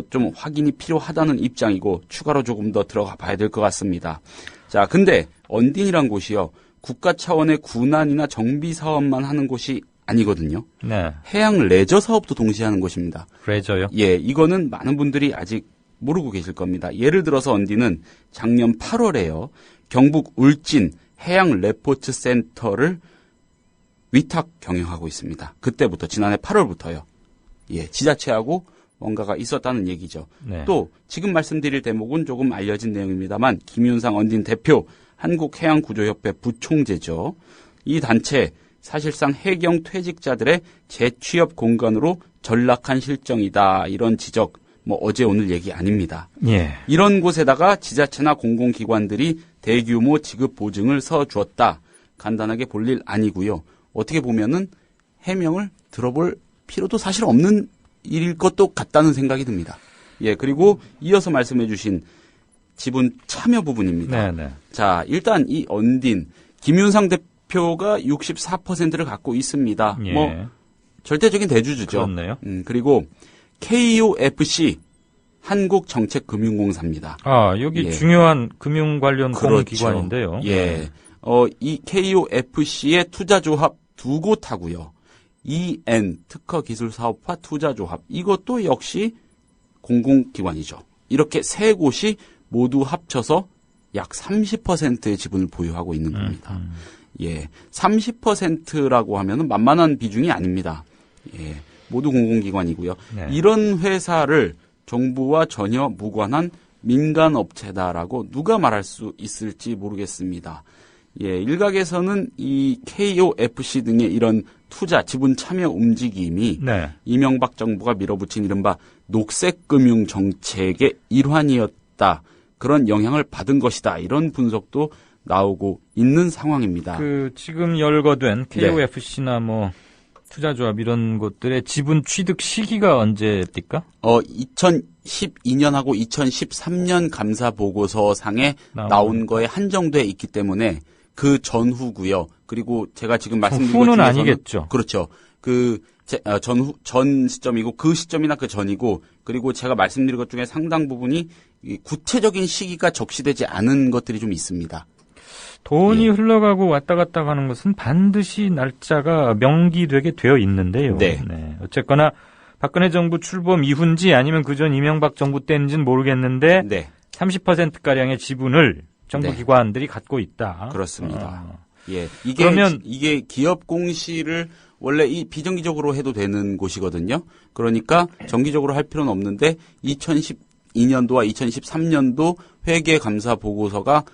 좀 확인이 필요하다는 입장이고 추가로 조금 더 들어가 봐야 될 것 같습니다. 자, 근데 언딘이란 곳이요, 국가 차원의 군안이나 정비 사업만 하는 곳이 아니거든요. 네. 해양 레저 사업도 동시에 하는 곳입니다. 레저요? 예, 이거는 많은 분들이 아직 모르고 계실 겁니다. 예를 들어서 언딘은 작년 8월에요. 경북 울진 해양 레포트 센터를 위탁 경영하고 있습니다. 그때부터 지난해 8월부터요. 예, 지자체하고 뭔가가 있었다는 얘기죠. 네. 또 지금 말씀드릴 대목은 조금 알려진 내용입니다만 김윤상 언딘 대표 한국해양구조협회 부총재죠. 이 단체 사실상 해경 퇴직자들의 재취업 공간으로 전락한 실정이다. 이런 지적 어제 오늘 얘기 아닙니다. 예. 이런 곳에다가 지자체나 공공기관들이 대규모 지급 보증을 서주었다. 간단하게 볼 일 아니고요. 어떻게 보면은 해명을 들어볼 필요도 사실 없는 일일 것도 같다는 생각이 듭니다. 예, 그리고 이어서 말씀해 주신 지분 참여 부분입니다. 네네. 자, 일단 이 언딘 김윤상 대표가 64%를 갖고 있습니다. 예. 절대적인 대주주죠. 그렇네요. 그리고 KOFC 한국정책금융공사입니다. 아, 여기 예. 중요한 금융 관련 그렇죠. 공기관인데요. 예. 이 KOFC의 투자조합 두 곳하고요. EN 특허기술사업화 투자조합 이것도 역시 공공기관이죠. 이렇게 세 곳이 모두 합쳐서 약 30%의 지분을 보유하고 있는 겁니다. 예, 30%라고 하면은 만만한 비중이 아닙니다. 예, 모두 공공기관이고요. 네. 이런 회사를 정부와 전혀 무관한 민간업체다라고 누가 말할 수 있을지 모르겠습니다. 예, 일각에서는 이 KOFC 등의 이런 투자, 지분 참여 움직임이 네. 이명박 정부가 밀어붙인 이른바 녹색금융 정책의 일환이었다. 그런 영향을 받은 것이다. 이런 분석도 나오고 있는 상황입니다. 지금 열거된 KOFC나 투자조합 이런 곳들의 지분 취득 시기가 언제입니까? 2012년하고 2013년 감사 보고서 상에 나온 거에 한정돼 있기 때문에 그 전후고요. 그리고 제가 지금 말씀드린 후는 것 중에서는 아니겠죠. 그렇죠. 전 시점이고 그 시점이나 그 전이고 그리고 제가 말씀드린 것 중에 상당 부분이 이 구체적인 시기가 적시되지 않은 것들이 좀 있습니다. 돈이 예. 흘러가고 왔다 갔다 가는 것은 반드시 날짜가 명기되게 되어 있는데요. 네. 어쨌거나 박근혜 정부 출범 이후인지 아니면 그전 이명박 정부 때인지는 모르겠는데 네. 30%가량의 지분을 정부 네. 기관들이 갖고 있다. 그렇습니다. 이게 그러면 이게 기업 공시를 원래 이 비정기적으로 해도 되는 곳이거든요. 그러니까 정기적으로 할 필요는 없는데 2012년도와 2013년도 회계 감사 보고서가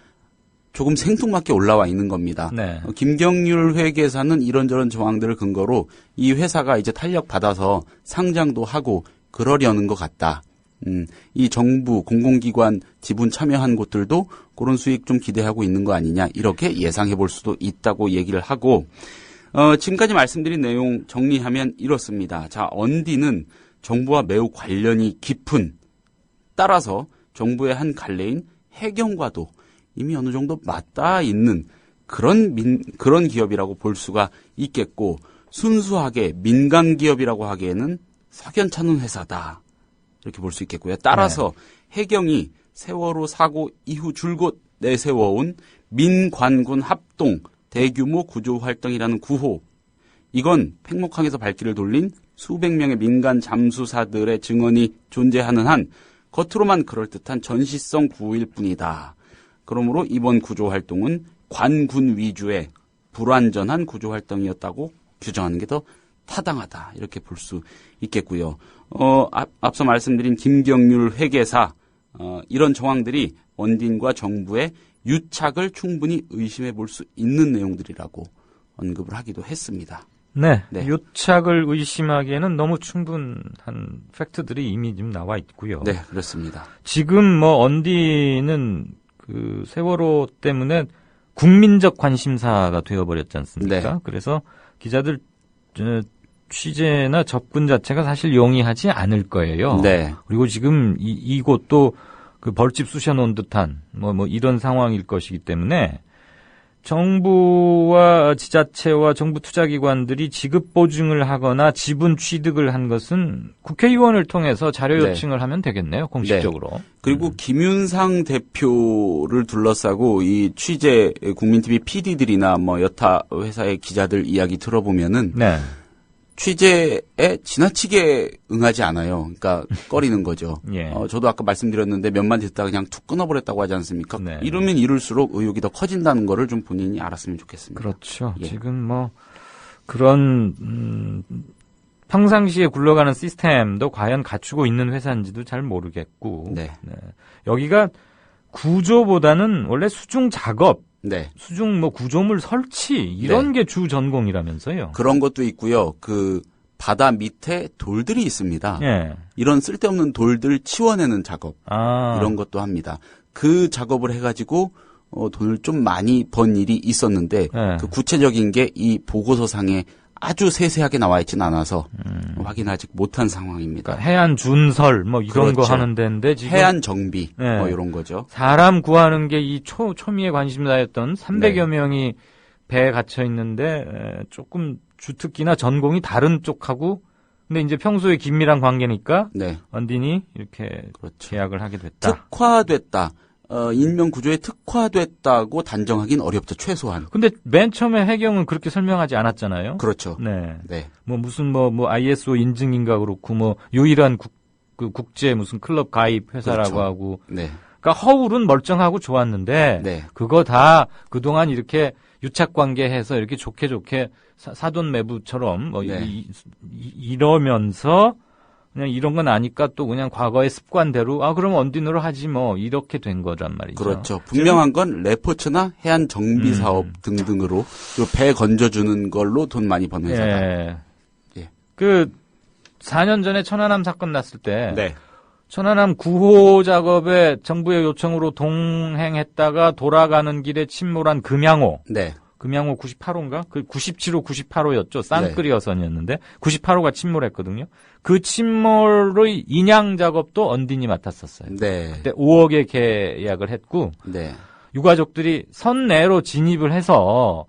조금 생뚱맞게 올라와 있는 겁니다. 네. 김경률 회계사는 이런저런 조항들을 근거로 이 회사가 이제 탄력 받아서 상장도 하고 그러려는 것 같다. 이 정부 공공기관 지분 참여한 곳들도 그런 수익 좀 기대하고 있는 거 아니냐 이렇게 예상해 볼 수도 있다고 얘기를 하고 지금까지 말씀드린 내용 정리하면 이렇습니다. 자, 언디는 정부와 매우 관련이 깊은 따라서 정부의 한 갈래인 해경과도 이미 어느 정도 맞닿아 있는 그런 기업이라고 볼 수가 있겠고 순수하게 민간 기업이라고 하기에는 석연찮은 회사다. 이렇게 볼 수 있겠고요. 따라서 해경이 세월호 사고 이후 줄곧 내세워온 민관군 합동 대규모 구조활동이라는 구호. 이건 팽목항에서 발길을 돌린 수백 명의 민간 잠수사들의 증언이 존재하는 한 겉으로만 그럴듯한 전시성 구호일 뿐이다. 그러므로 이번 구조활동은 관군 위주의 불완전한 구조활동이었다고 규정하는 게 더 타당하다. 이렇게 볼 수 있겠고요. 앞서 말씀드린 김경률 회계사 이런 정황들이 언딘과 정부의 유착을 충분히 의심해 볼 수 있는 내용들이라고 언급을 하기도 했습니다. 네. 네. 유착을 의심하기에는 너무 충분한 팩트들이 이미 지금 나와 있고요. 네, 그렇습니다. 지금 언디는 그 세월호 때문에 국민적 관심사가 되어버렸지 않습니까? 네. 그래서 기자들 취재나 접근 자체가 사실 용이하지 않을 거예요. 네. 그리고 지금 이곳도 그 벌집 쑤셔놓은 듯한 이런 상황일 것이기 때문에 정부와 지자체와 정부 투자기관들이 지급 보증을 하거나 지분 취득을 한 것은 국회의원을 통해서 자료 요청을 하면 되겠네요, 공식적으로. 네. 그리고 김윤상 대표를 둘러싸고 이 취재 국민TV PD들이나 여타 회사의 기자들 이야기 들어보면은 네. 취재에 지나치게 응하지 않아요. 그러니까 꺼리는 거죠. 예. 저도 아까 말씀드렸는데 몇 마디 듣다가 그냥 툭 끊어버렸다고 하지 않습니까? 네. 이러면 이럴수록 의혹이 더 커진다는 거를 좀 본인이 알았으면 좋겠습니다. 그렇죠. 예. 지금 그런 평상시에 굴러가는 시스템도 과연 갖추고 있는 회사인지도 잘 모르겠고. 네. 여기가 구조보다는 원래 수중 작업, 네. 수중 구조물 설치 이런 게 주 전공이라면서요. 그런 것도 있고요. 그 바다 밑에 돌들이 있습니다. 예. 이런 쓸데없는 돌들 치워내는 작업 이런 것도 합니다. 그 작업을 해가지고 돈을 좀 많이 번 일이 있었는데 그 구체적인 게 이 보고서상에 아주 세세하게 나와 있지는 않아서 확인하지 못한 상황입니다. 그러니까 해안 준설 이런 그렇죠. 거 하는 데인데 지금 해안 정비 이런 거죠. 사람 구하는 게 이 초미의 관심사였던 300여 명이 배에 gat혀 있는데 조금 주특기나 전공이 다른 쪽하고 근데 이제 평소에 긴밀한 관계니까 언딘이 이렇게 계약을 하게 됐다. 특화됐다. 인명 구조에 특화됐다고 단정하긴 어렵죠, 최소한. 근데 맨 처음에 해경은 그렇게 설명하지 않았잖아요. 그렇죠. 네. 네. 무슨 ISO 인증인가 그렇고 유일한 국제 무슨 클럽 가입 회사라고 그렇죠. 하고. 네. 그러니까 허울은 멀쩡하고 좋았는데 그거 다 그동안 이렇게 유착 관계해서 이렇게 좋게 사돈 매부처럼 이러면서 그냥 이런 건 아니까 또 그냥 과거의 습관대로 그럼 언딘으로 하지 이렇게 된 거란 말이죠. 그렇죠. 분명한 건 레포츠나 해안 정비 사업 등등으로 배 건져주는 걸로 돈 많이 버는 회사다. 예. 그 4년 전에 천안함 사건 났을 때 천안함 구호 작업에 정부의 요청으로 동행했다가 돌아가는 길에 침몰한 금양호. 금양호 98호인가? 그 97호, 98호였죠. 쌍끌이어선이었는데 98호가 침몰했거든요. 그 침몰의 인양 작업도 언딘이 맡았었어요. 그때 5억에 계약을 했고 유가족들이 선내로 진입을 해서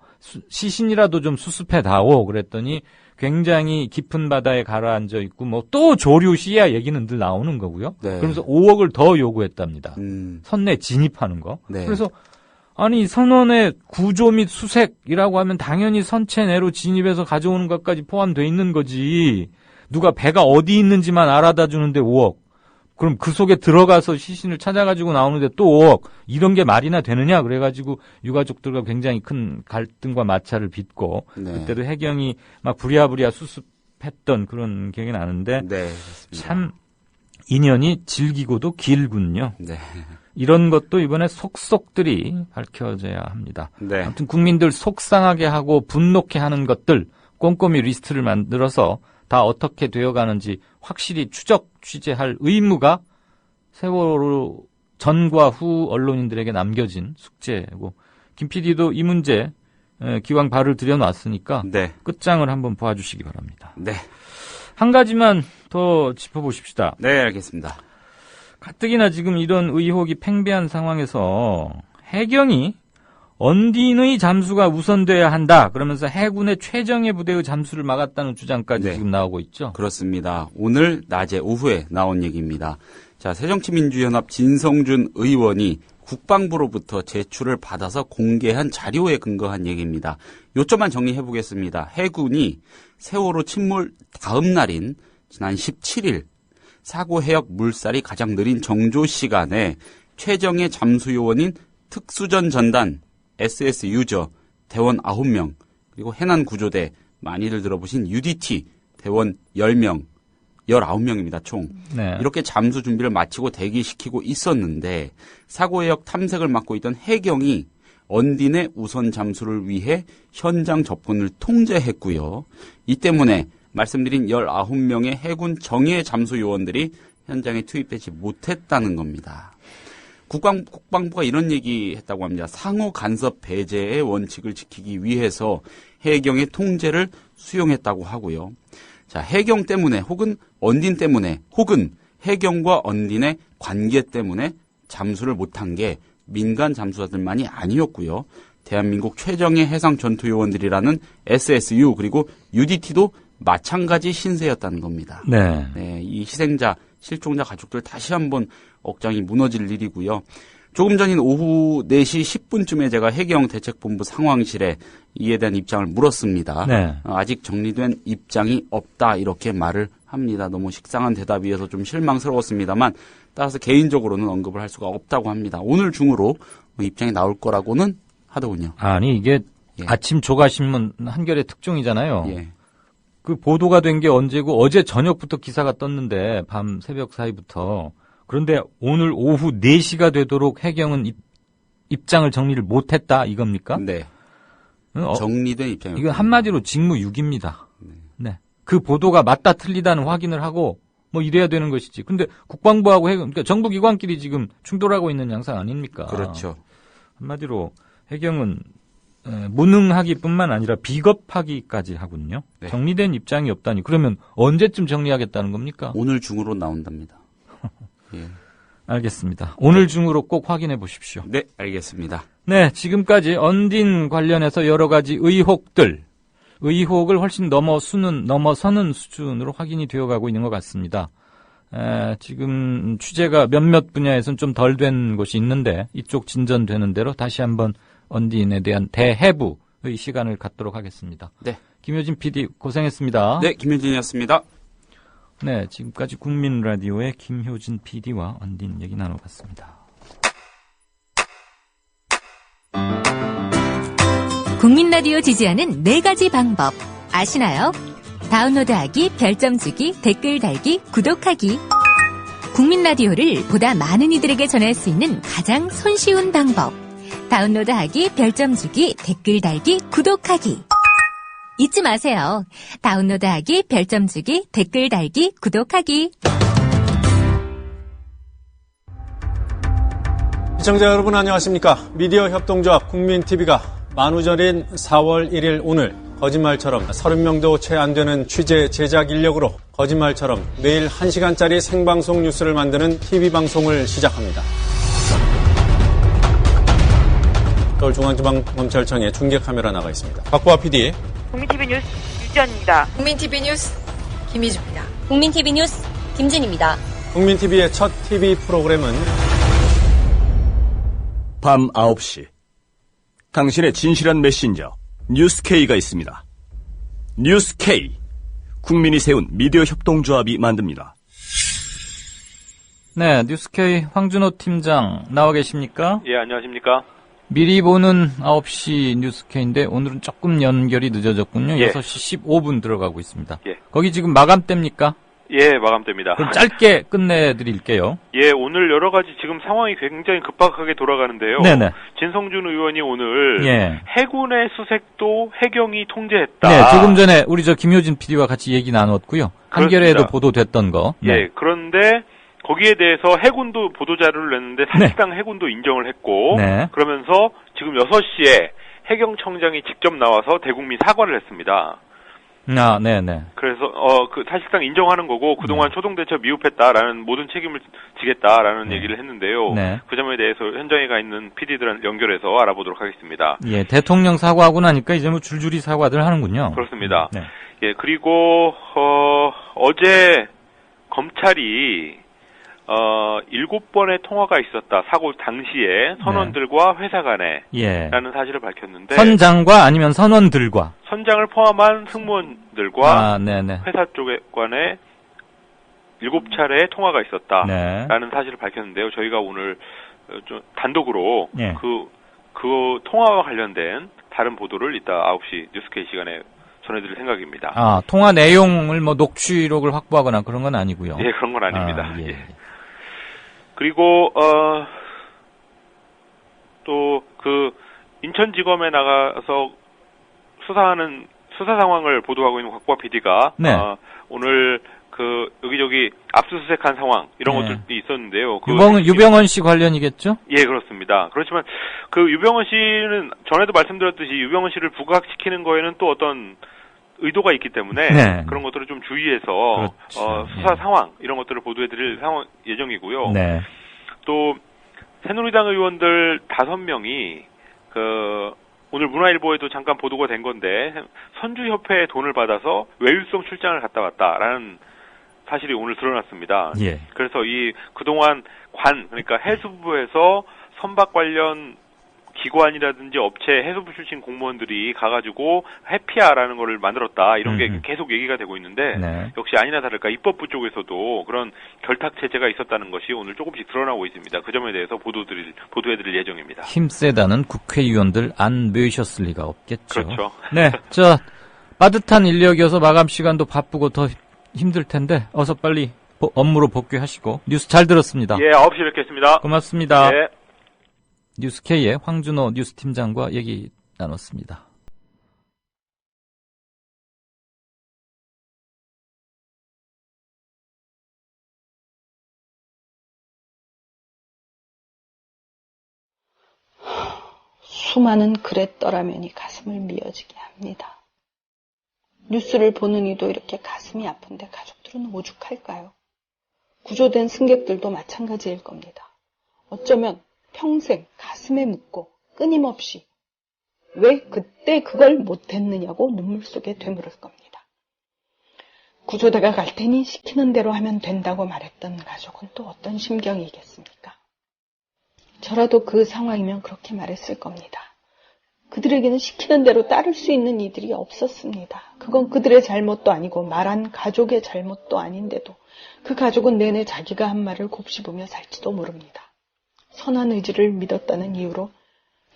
시신이라도 좀 수습해다오 그랬더니 굉장히 깊은 바다에 가라앉아 있고 뭐 또 조류 시야 얘기는 늘 나오는 거고요. 네. 그러면서 5억을 더 요구했답니다. 선내 진입하는 거. 네. 그래서 아니 선원의 구조 및 수색이라고 하면 당연히 선체 내로 진입해서 가져오는 것까지 포함되어 있는 거지. 누가 배가 어디 있는지만 알아다 주는데 5억. 그럼 그 속에 들어가서 시신을 찾아가지고 나오는데 또 5억. 이런 게 말이나 되느냐. 그래가지고 유가족들과 굉장히 큰 갈등과 마찰을 빚고 네. 그때도 해경이 막 부랴부랴 수습했던 그런 기억이 나는데 네, 참 인연이 질기고도 길군요. 네. 이런 것도 이번에 속속들이 밝혀져야 합니다. 네. 아무튼 국민들 속상하게 하고 분노케 하는 것들 꼼꼼히 리스트를 만들어서 다 어떻게 되어가는지 확실히 추적 취재할 의무가 세월호 전과 후 언론인들에게 남겨진 숙제고 김 PD도 이 문제 기왕 발을 들여놨으니까 네. 끝장을 한번 봐주시기 바랍니다. 네. 한 가지만 더 짚어보십시다. 네, 알겠습니다. 가뜩이나 지금 이런 의혹이 팽배한 상황에서 해경이 언딘의 잠수가 우선돼야 한다. 그러면서 해군의 최정예 부대의 잠수를 막았다는 주장까지 네. 지금 나오고 있죠. 그렇습니다. 오늘 낮에 오후에 나온 얘기입니다. 자, 새정치민주연합 진성준 의원이 국방부로부터 제출을 받아서 공개한 자료에 근거한 얘기입니다. 요점만 정리해 보겠습니다. 해군이 세월호 침몰 다음 날인 지난 17일 사고 해역 물살이 가장 느린 정조 시간에 최정예 잠수 요원인 특수전 전단 SS 유저 대원 9명 그리고 해난 구조대 많이들 들어보신 UDT 대원 10명 19명입니다, 총. 네. 이렇게 잠수 준비를 마치고 대기시키고 있었는데 사고 해역 탐색을 맡고 있던 해경이 언딘의 우선 잠수를 위해 현장 접근을 통제했고요. 이 때문에 말씀드린 19명의 해군 정예 잠수 요원들이 현장에 투입되지 못했다는 겁니다. 국방부가 이런 얘기했다고 합니다. 상호 간섭 배제의 원칙을 지키기 위해서 해경의 통제를 수용했다고 하고요. 자, 해경 때문에 혹은 언딘 때문에 혹은 해경과 언딘의 관계 때문에 잠수를 못한 게 민간 잠수사들만이 아니었고요. 대한민국 최정예 해상 전투요원들이라는 SSU 그리고 UDT도 마찬가지 신세였다는 겁니다. 네. 네, 이 희생자, 실종자 가족들 다시 한번 억장이 무너질 일이고요. 조금 전인 오후 4시 10분쯤에 제가 해경 대책본부 상황실에 이에 대한 입장을 물었습니다. 네. 아직 정리된 입장이 없다 이렇게 말을 합니다. 너무 식상한 대답이어서 좀 실망스러웠습니다만 따라서 개인적으로는 언급을 할 수가 없다고 합니다. 오늘 중으로 입장이 나올 거라고는 하더군요. 아니 이게 예. 아침 조가신문 한겨레 특종이잖아요. 예. 그 보도가 된 게 언제고 어제 저녁부터 기사가 떴는데 밤 새벽 사이부터 그런데 오늘 오후 4시가 되도록 해경은 입장을 정리를 못했다 이겁니까? 네. 정리된 입장이요. 이건 한마디로 직무유기입니다. 네. 그 보도가 맞다 틀리다는 확인을 하고 뭐 이래야 되는 것이지. 근데 국방부하고 해경, 그러니까 정부 기관끼리 지금 충돌하고 있는 양상 아닙니까? 그렇죠. 한마디로 해경은 무능하기뿐만 아니라 비겁하기까지 하군요. 네. 정리된 입장이 없다니. 그러면 언제쯤 정리하겠다는 겁니까? 오늘 중으로 나온답니다. 예. 알겠습니다. 오늘 중으로 꼭 확인해 보십시오. 네, 알겠습니다. 네, 지금까지 언딘 관련해서 여러 가지 의혹을 훨씬 넘어서는 수준으로 확인이 되어가고 있는 것 같습니다. 지금 취재가 몇몇 분야에서는 좀 덜 된 곳이 있는데 이쪽 진전되는 대로 다시 한번 언딘에 대한 대해부의 시간을 갖도록 하겠습니다. 네. 김효진 PD 고생했습니다. 네, 김효진이었습니다. 네, 지금까지 국민라디오의 김효진 PD와 언딘 얘기 나눠봤습니다. 국민라디오 지지하는 4가지 방법 아시나요? 다운로드하기, 별점 주기, 댓글 달기, 구독하기. 국민라디오를 보다 많은 이들에게 전할 수 있는 가장 손쉬운 방법. 다운로드하기, 별점 주기, 댓글 달기, 구독하기. 잊지 마세요. 다운로드하기, 별점 주기, 댓글 달기, 구독하기. 시청자 여러분 안녕하십니까? 미디어 협동조합 국민TV가 만우절인 4월 1일 오늘 거짓말처럼 30명도 채 안 되는 취재 제작 인력으로 거짓말처럼 매일 1시간짜리 생방송 뉴스를 만드는 TV방송을 시작합니다. 서울중앙지방검찰청의 중계카메라 나가 있습니다. 박보아 PD. 국민TV 뉴스 유지연입니다. 국민TV 뉴스 김희주입니다. 국민TV 뉴스 김진입니다. 국민TV의 첫 TV 프로그램은 밤 9시. 당신의 진실한 메신저 뉴스K가 있습니다. 뉴스K. 국민이 세운 미디어 협동조합이 만듭니다. 네, 뉴스K 황준호 팀장 나와 계십니까? 예, 안녕하십니까? 미리 보는 9시 뉴스K인데 오늘은 조금 연결이 늦어졌군요. 예. 6시 15분 들어가고 있습니다. 예. 거기 지금 마감됩니까? 예, 마감됩니다. 그럼 짧게 끝내드릴게요. 예, 오늘 여러 가지 지금 상황이 굉장히 급박하게 돌아가는데요. 네네. 진성준 의원이 오늘 예. 해군의 수색도 해경이 통제했다. 네, 조금 전에 우리 김효진 PD와 같이 얘기 나눴고요. 한겨레에도 보도됐던 거. 네. 예, 그런데 거기에 대해서 해군도 보도자료를 냈는데 사실상 해군도 인정을 했고 그러면서 지금 6시에 해경청장이 직접 나와서 대국민 사과를 했습니다. 아, 네네. 그래서 사실상 인정하는 거고 그동안 초동대처 미흡했다라는 모든 책임을 지겠다라는 얘기를 했는데요. 네. 그 점에 대해서 현장에 가 있는 PD들을 연결해서 알아보도록 하겠습니다. 예, 대통령 사과하고 나니까 이제 뭐 줄줄이 사과들 하는군요. 그렇습니다. 네. 예, 그리고 어제 검찰이 7번의 통화가 있었다. 사고 당시에 선원들과 회사 간에 라는 사실을 밝혔는데 선장과 아니면 선원들과 선장을 포함한 승무원들과 회사 쪽에 관에 7차례의 통화가 있었다라는 사실을 밝혔는데요. 저희가 오늘 좀 단독으로 그 통화와 관련된 다른 보도를 이따 9시 뉴스K 시간에 전해드릴 생각입니다. 아, 통화 내용을 뭐 녹취록을 확보하거나 그런 건 아니고요. 예, 그런 건 아닙니다. 예. 그리고 또 그 인천지검에 나가서 수사 상황을 보도하고 있는 곽보아 PD가 오늘 그 여기저기 압수수색한 상황 이런 것들이 있었는데요. 유병헌 씨 관련이겠죠? 예, 그렇습니다. 그렇지만 그 유병헌 씨는 전에도 말씀드렸듯이 유병헌 씨를 부각시키는 거에는 또 어떤 의도가 있기 때문에 그런 것들을 좀 주의해서 수사 상황 이런 것들을 보도해드릴 예정이고요. 또 새누리당 의원들 5명이 오늘 문화일보에도 잠깐 보도가 된 건데 선주협회에 돈을 받아서 외유성 출장을 갔다 왔다라는 사실이 오늘 드러났습니다. 예. 그래서 그동안 그러니까 해수부에서 선박 관련 기관이라든지 업체 해수부 출신 공무원들이 가가지고 해피아라는 거를 만들었다 이런 게 계속 얘기가 되고 있는데 역시 아니나 다를까 입법부 쪽에서도 그런 결탁 체제가 있었다는 것이 오늘 조금씩 드러나고 있습니다. 그 점에 대해서 보도해드릴 예정입니다. 힘세다는 국회의원들 안 모이셨을 리가 없겠죠. 그렇죠. 네, 빠듯한 인력이어서 마감 시간도 바쁘고 더 힘들 텐데 어서 빨리 업무로 복귀하시고 뉴스 잘 들었습니다. 예, 9시에 뵙겠습니다. 고맙습니다. 예. 뉴스K의 황준호 뉴스팀장과 얘기 나눴습니다. 수많은 그렛더라면이 가슴을 미어지게 합니다. 뉴스를 보는 이도 이렇게 가슴이 아픈데 가족들은 오죽할까요? 구조된 승객들도 마찬가지일 겁니다. 어쩌면 평생 가슴에 묻고 끊임없이 왜 그때 그걸 못했느냐고 눈물 속에 되물을 겁니다. 구조대가 갈 테니 시키는 대로 하면 된다고 말했던 가족은 또 어떤 심경이겠습니까? 저라도 그 상황이면 그렇게 말했을 겁니다. 그들에게는 시키는 대로 따를 수 있는 이들이 없었습니다. 그건 그들의 잘못도 아니고 말한 가족의 잘못도 아닌데도 그 가족은 내내 자기가 한 말을 곱씹으며 살지도 모릅니다. 선한 의지를 믿었다는 이유로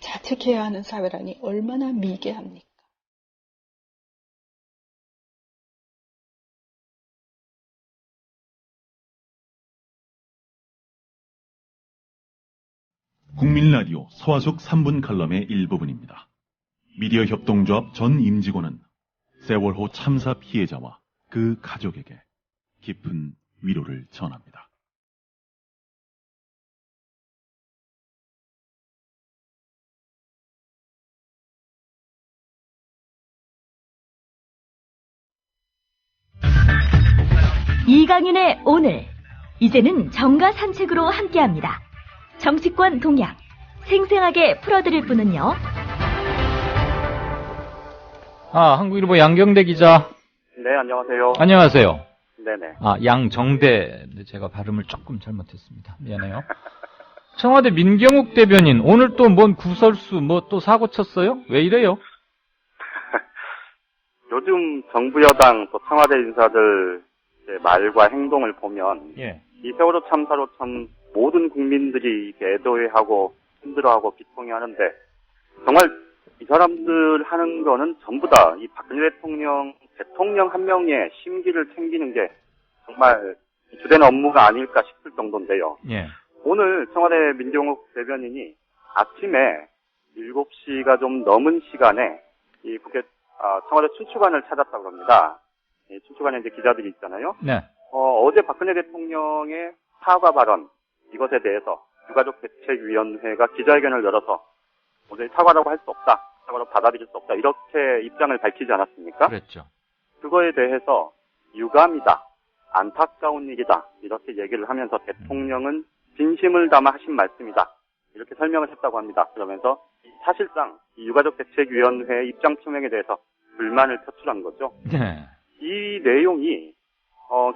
자책해야 하는 사회라니 얼마나 미개합니까? 국민라디오 서화숙 3분 칼럼의 일부분입니다. 미디어 협동조합 전 임직원은 세월호 참사 피해자와 그 가족에게 깊은 위로를 전합니다. 이강윤의 오늘, 이제는 정가 산책으로 함께합니다. 정치권 동향, 생생하게 풀어드릴 분은요. 한국일보 양경대 기자. 네, 안녕하세요. 안녕하세요. 네네. 양정대. 제가 발음을 조금 잘못했습니다. 미안해요. 청와대 민경욱 대변인, 오늘 또 뭔 구설수, 또 사고 쳤어요? 왜 이래요? 요즘 정부 여당 또 청와대 인사들 말과 행동을 보면 이 세월호 참사로 참 모든 국민들이 이렇게 애도해하고 힘들어하고 비통해하는데 정말 이 사람들 하는 거는 전부 다 이 박근혜 대통령 한 명의 심기를 챙기는 게 정말 주된 업무가 아닐까 싶을 정도인데요. 오늘 청와대 민경욱 대변인이 아침에 7시가 좀 넘은 시간에 이 청와대 춘추관을 찾았다고 합니다. 이 춘추관에 이제 기자들이 있잖아요. 네. 어제 박근혜 대통령의 사과 발언, 이것에 대해서 유가족 대책위원회가 기자회견을 열어서 도저히 사과라고 할 수 없다, 사과로 받아들일 수 없다, 이렇게 입장을 밝히지 않았습니까? 그랬죠. 그거에 대해서 유감이다, 안타까운 일이다, 이렇게 얘기를 하면서 대통령은 진심을 담아 하신 말씀이다, 이렇게 설명을 했다고 합니다. 그러면서 사실상 이 유가족 대책위원회의 입장 표명에 대해서 불만을 표출한 거죠. 이 내용이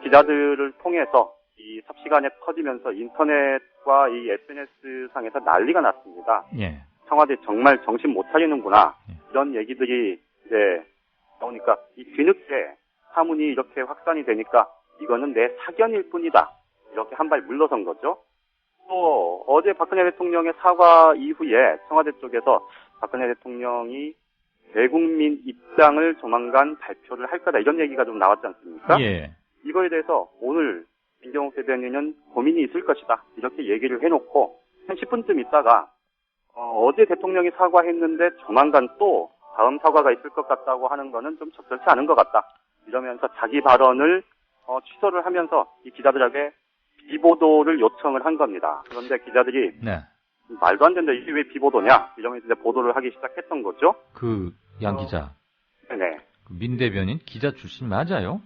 기자들을 통해서 이 삽시간에 퍼지면서 인터넷과 이 SNS 상에서 난리가 났습니다. 청와대 정말 정신 못 차리는구나, 이런 얘기들이 이제 나오니까 이 뒤늦게 사문이 이렇게 확산이 되니까 이거는 내 사견일 뿐이다, 이렇게 한 발 물러선 거죠. 또 어제 박근혜 대통령의 사과 이후에 청와대 쪽에서 박근혜 대통령이 대국민 입장을 조만간 발표를 할 거다, 이런 얘기가 좀 나왔지 않습니까? 이거에 대해서 오늘 민경욱 대변인은 고민이 있을 것이다, 이렇게 얘기를 해놓고 한 10분쯤 있다가 어제 대통령이 사과했는데 조만간 또 다음 사과가 있을 것 같다고 하는 거는 좀 적절치 않은 것 같다, 이러면서 자기 발언을 취소를 하면서 이 기자들에게 비보도를 요청을 한 겁니다. 그런데 기자들이 말도 안 된다, 이게 왜 비보도냐, 이러면서 이제 보도를 하기 시작했던 거죠. 양 기자. 네네. 민 대변인 기자 출신 맞아요?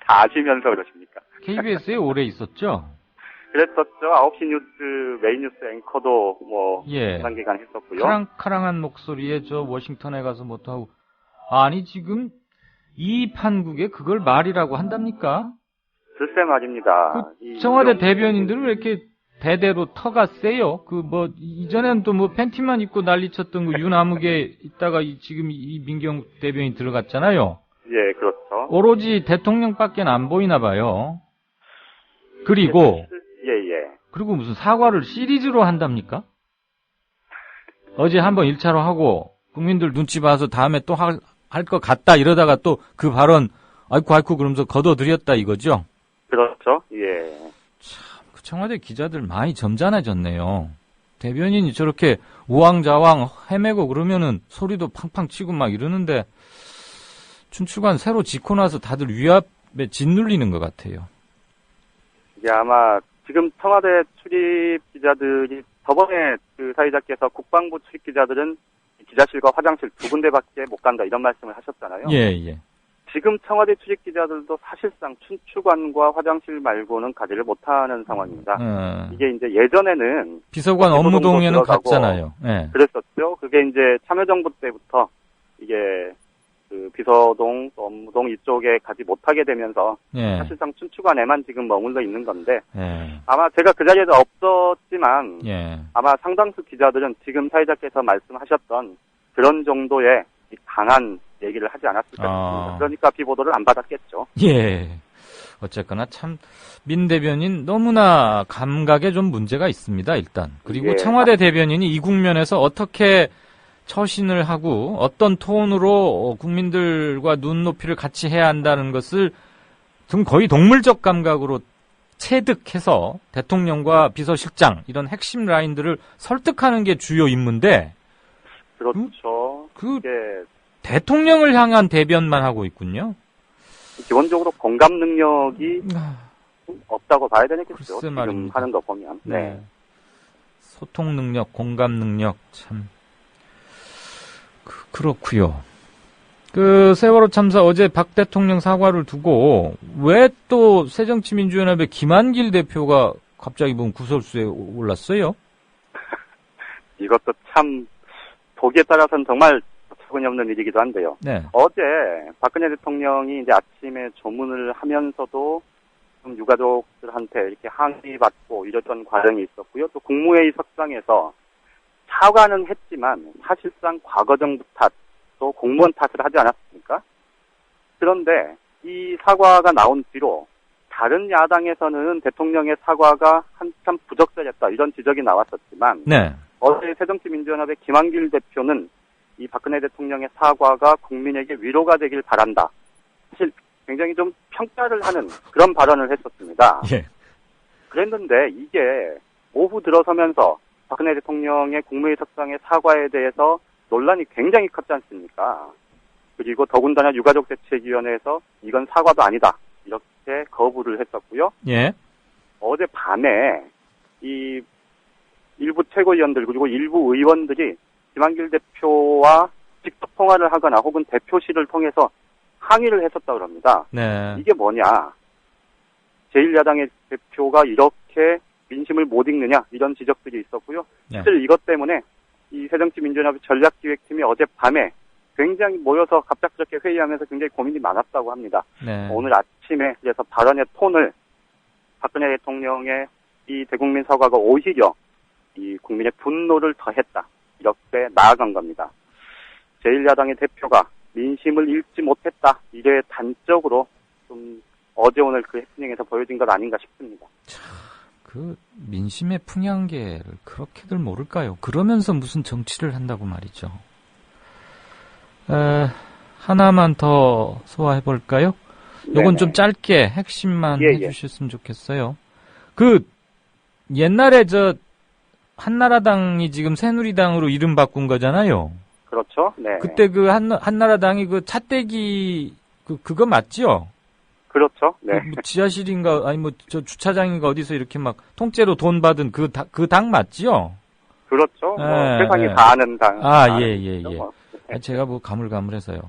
다 아시면서 그러십니까? KBS에 오래 있었죠? 그랬었죠. 9시 뉴스, 메인 뉴스 앵커도 단기간 했었고요. 카랑카랑한 목소리에 워싱턴에 가서 또 하고. 아니, 지금 이 판국에 그걸 말이라고 한답니까? 글쎄 말입니다. 청와대 대변인들은 왜 이렇게 대대로 터가 세요? 이전에는 또 팬티만 입고 난리쳤던 윤아무개 있다가 지금 이 민경욱 대변인 들어갔잖아요. 예, 그렇죠. 오로지 대통령밖에 안 보이나 봐요. 그리고 그리고 무슨 사과를 시리즈로 한답니까? 어제 한번 1차로 하고 국민들 눈치 봐서 다음에 또 할 것 같다 이러다가 또 그 발언 아이쿠 그러면서 걷어들였다 이거죠? 그렇죠. 참, 청와대 기자들 많이 점잖아졌네요. 대변인이 저렇게 우왕좌왕 헤매고 그러면은 소리도 팡팡 치고 막 이러는데 춘추관 새로 짓고 나서 다들 위압에 짓눌리는 것 같아요. 이게 아마 지금 청와대 출입 기자들이 저번에 사회자께서 국방부 출입 기자들은 기자실과 화장실 2군데밖에 못 간다, 이런 말씀을 하셨잖아요. 지금 청와대 출입 기자들도 사실상 춘추관과 화장실 말고는 가지를 못하는 상황입니다. 이게 이제 예전에는 비서관 업무동에는 갔잖아요. 그랬었죠. 그게 이제 참여정부 때부터 이게 비서동, 업무동 이쪽에 가지 못하게 되면서 사실상 춘추관에만 지금 머물러 있는 건데 아마 제가 그 자리에서 없었지만 아마 상당수 기자들은 지금 사회자께서 말씀하셨던 그런 정도의 강한 얘기를 하지 않았을까 싶습니다. 그러니까 비보도를 안 받았겠죠. 어쨌거나 참 민 대변인 너무나 감각에 좀 문제가 있습니다, 일단. 그리고 청와대 대변인이 이 국면에서 어떻게 처신을 하고 어떤 톤으로 국민들과 눈높이를 같이 해야 한다는 것을 좀 거의 동물적 감각으로 체득해서 대통령과 비서실장 이런 핵심 라인들을 설득하는 게 주요 임무인데 그렇죠. 대통령을 향한 대변만 하고 있군요. 기본적으로 공감 능력이 없다고 봐야 되겠죠. 지금 말입니다. 하는 거 보면. 소통 능력, 공감 능력 참 그렇고요. 세월호 참사 어제 박 대통령 사과를 두고 왜 또 새정치민주연합의 김한길 대표가 갑자기 구설수에 올랐어요? 이것도 참 보기에 따라서는 정말 어처구니 없는 일이기도 한데요. 네. 어제 박근혜 대통령이 이제 아침에 조문을 하면서도 좀 유가족들한테 이렇게 항의받고 이랬던 과정이 있었고요. 또 국무회의 석상에서 사과는 했지만 사실상 과거 정부 탓, 또 공무원 탓을 하지 않았습니까? 그런데 이 사과가 나온 뒤로 다른 야당에서는 대통령의 사과가 한참 부적절했다 이런 지적이 나왔었지만 네. 어제 새정치민주연합의 김한길 대표는 이 박근혜 대통령의 사과가 국민에게 위로가 되길 바란다. 사실 굉장히 좀 평가를 하는 그런 발언을 했었습니다. 예. 그랬는데 이게 오후 들어서면서 박근혜 대통령의 국무회의 석상의 사과에 대해서 논란이 굉장히 컸지 않습니까? 그리고 더군다나 유가족대책위원회에서 이건 사과도 아니다. 이렇게 거부를 했었고요. 예. 어제 밤에 이 일부 최고위원들 그리고 일부 의원들이 김한길 대표와 직접 통화를 하거나 혹은 대표실을 통해서 항의를 했었다고 합니다. 네. 이게 뭐냐. 제1야당의 대표가 이렇게 민심을 못 읽느냐 이런 지적들이 있었고요. 네. 사실 이것 때문에 이 새정치민주연합의 전략기획팀이 어젯밤에 굉장히 모여서 갑작스럽게 회의하면서 굉장히 고민이 많았다고 합니다. 네. 오늘 아침에 그래서 발언의 톤을 박근혜 대통령의 이 대국민 사과가 오히려 이 국민의 분노를 더했다. 이렇게 나아간 겁니다. 제1야당의 대표가 민심을 읽지 못했다. 이래 단적으로 좀 어제 오늘 그 해프닝에서 보여진 것 아닌가 싶습니다. 그 민심의 풍향계를 그렇게들 모를까요? 그러면서 무슨 정치를 한다고 말이죠. 하나만 더 소화해볼까요? 요건 좀 짧게 핵심만 해주셨으면 좋겠어요. 그 옛날에 한나라당이 지금 새누리당으로 이름 바꾼 거잖아요. 그렇죠. 네. 그때 그 한나라당이 그 차떼기 그거 맞죠? 그렇죠. 네. 뭐 지하실인가 아니 뭐 저 주차장인가 어디서 이렇게 막 통째로 돈 받은 그 당 맞지요? 그렇죠. 뭐 세상이 다 아는 당. 예. 제가 뭐 가물가물해서요.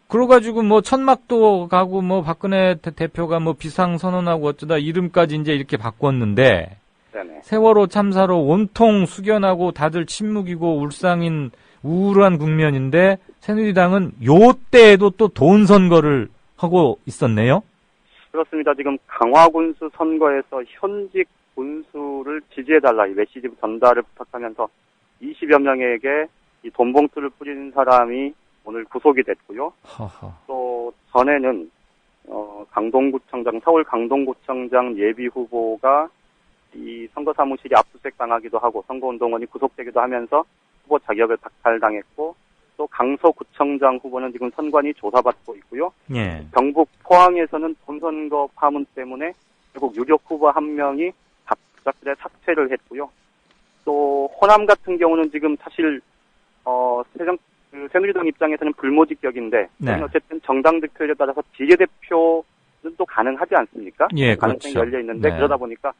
그래가지고 뭐 천막도 가고 뭐 박근혜 대표가 뭐 비상 선언하고 어쩌다 이름까지 이제 이렇게 바꿨는데 네네. 세월호 참사로 온통 숙연하고 다들 침묵이고 울상인 우울한 국면인데 새누리당은 요때에도 또 돈 선거를 하고 있었네요. 그렇습니다. 지금 강화군수 선거에서 현직 군수를 지지해달라 이 메시지 전달을 부탁하면서 20여 명에게 이 돈 봉투를 뿌린 사람이 오늘 구속이 됐고요. 또 전에는 강동구청장 서울 강동구청장 예비 후보가 이 선거 사무실이 압수수색 당하기도 하고 선거운동원이 구속되기도 하면서 후보 자격을 박탈당했고 또 강서구청장 후보는 지금 선관위 조사받고 있고요. 예. 경북 포항에서는 본선거 파문 때문에 결국 유력 후보 한 명이 갑작스레 사퇴를 했고요. 또 호남 같은 경우는 지금 사실 새누리당 입장에서는 불모직격인데 네. 어쨌든 정당 득표에 따라서 비례대표는 또 가능하지 않습니까? 예, 가능성이 그렇죠. 열려 있는데 네. 그러다 보니까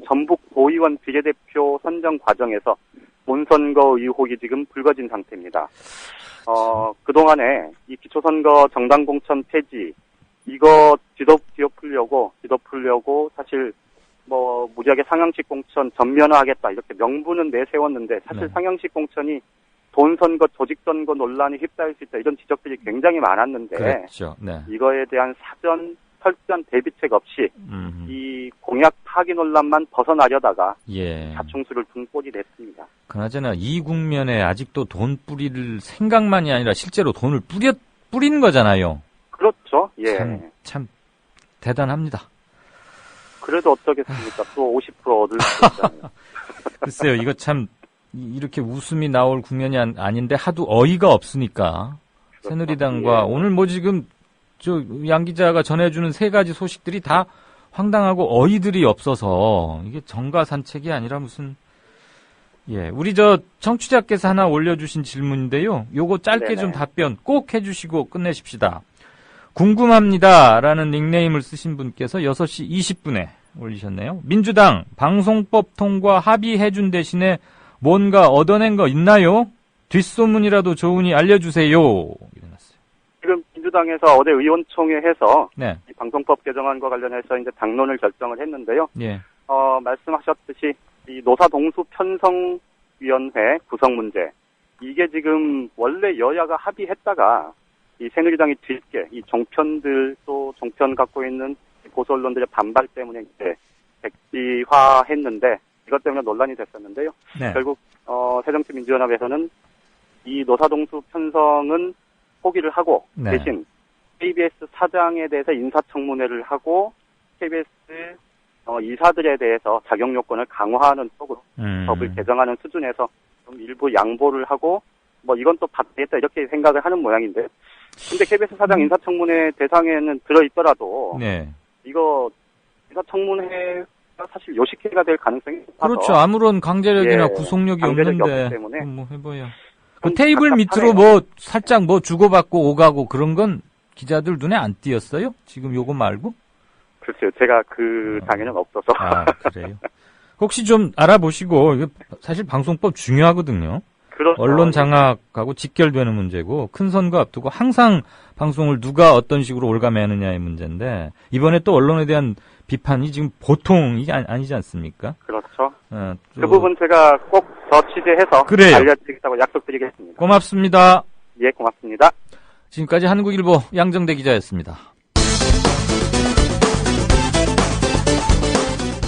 전북 도의원 비례대표 선정 과정에서 본선거 의혹이 지금 불거진 상태입니다. 그동안에 이 기초선거 정당 공천 폐지 이거 뒤덮으려고 사실 뭐 무리하게 상향식 공천 전면화하겠다 이렇게 명분은 내세웠는데 사실 상향식 공천이 본선거 조직선거 논란이 휩싸일 수 있다 이런 지적들이 굉장히 많았는데 그렇죠. 네. 이거에 대한 사전 철저한 대비책 없이 이 공약 파기 논란만 벗어나려다가 자충수를 둔 꼴이 됐습니다. 그나저나 이 국면에 아직도 돈 뿌릴 생각만이 아니라 실제로 돈을 뿌린 거잖아요. 그렇죠. 예. 참 대단합니다. 그래도 어쩌겠습니까? 또 50% 얻을 수 있잖아요. 글쎄요, 이거 참 이렇게 웃음이 나올 국면이 아닌데 하도 어이가 없으니까 그렇죠. 새누리당과 오늘 뭐 지금 양 기자가 전해주는 세 가지 소식들이 다 황당하고 어이들이 없어서 이게 정가산책이 아니라 무슨 우리 청취자께서 하나 올려주신 질문인데요. 요거 짧게 좀 답변 꼭 해주시고 끝내십시다. 궁금합니다라는 닉네임을 쓰신 분께서 6시 20분에 올리셨네요. 민주당 방송법 통과 합의해준 대신에 뭔가 얻어낸 거 있나요? 뒷소문이라도 좋으니 알려주세요. 이래놨어요. 지금 민주당에서 어제 의원총회에서 네. 이 방송법 개정안과 관련해서 이제 당론을 결정을 했는데요. 예. 말씀하셨듯이 이 노사 동수 편성 대책위원회 구성 문제. 이게 지금 원래 여야가 합의했다가 이 새누리당이 뒤늦게 이 종편들 또 종편 갖고 있는 보수 언론들의 반발 때문에 이제 백지화했는데 이것 때문에 논란이 됐었는데요. 네. 결국 새정치민주연합에서는 이 노사동수 편성은 포기를 하고 네. 대신 KBS 사장에 대해서 인사청문회를 하고 KBS 이사들에 대해서 자격 요건을 강화하는 쪽으로 법을 개정하는 수준에서 좀 일부 양보를 하고 뭐 이건 또 받겠다 이렇게 생각을 하는 모양인데 근데 KBS 사장 인사청문회 대상에는 들어있더라도 네. 이거 인사청문회가 사실 요식회가 될 가능성이 높아서 그렇죠. 아무런 강제력이나 예, 구속력이 강제력이 없는데 없기 때문에 뭐 해봐요. 그 테이블 밑으로 뭐 살짝 뭐 주고받고 오가고 그런 건 기자들 눈에 안 띄었어요? 지금 요거 말고? 글쎄요. 제가 그 장애는 없어서. 아, 그래요? 혹시 좀 알아보시고, 이거 사실 방송법 중요하거든요. 그렇죠. 언론 장악하고 직결되는 문제고, 큰 선거 앞두고 항상 방송을 누가 어떤 식으로 올가매느냐의 문제인데, 이번에 또 언론에 대한 비판이 지금 보통이 아니지 않습니까? 그렇죠. 그 부분 제가 꼭 더 취재해서 그래요. 알려드리겠다고 약속드리겠습니다. 고맙습니다. 예, 고맙습니다. 지금까지 한국일보 양정대 기자였습니다.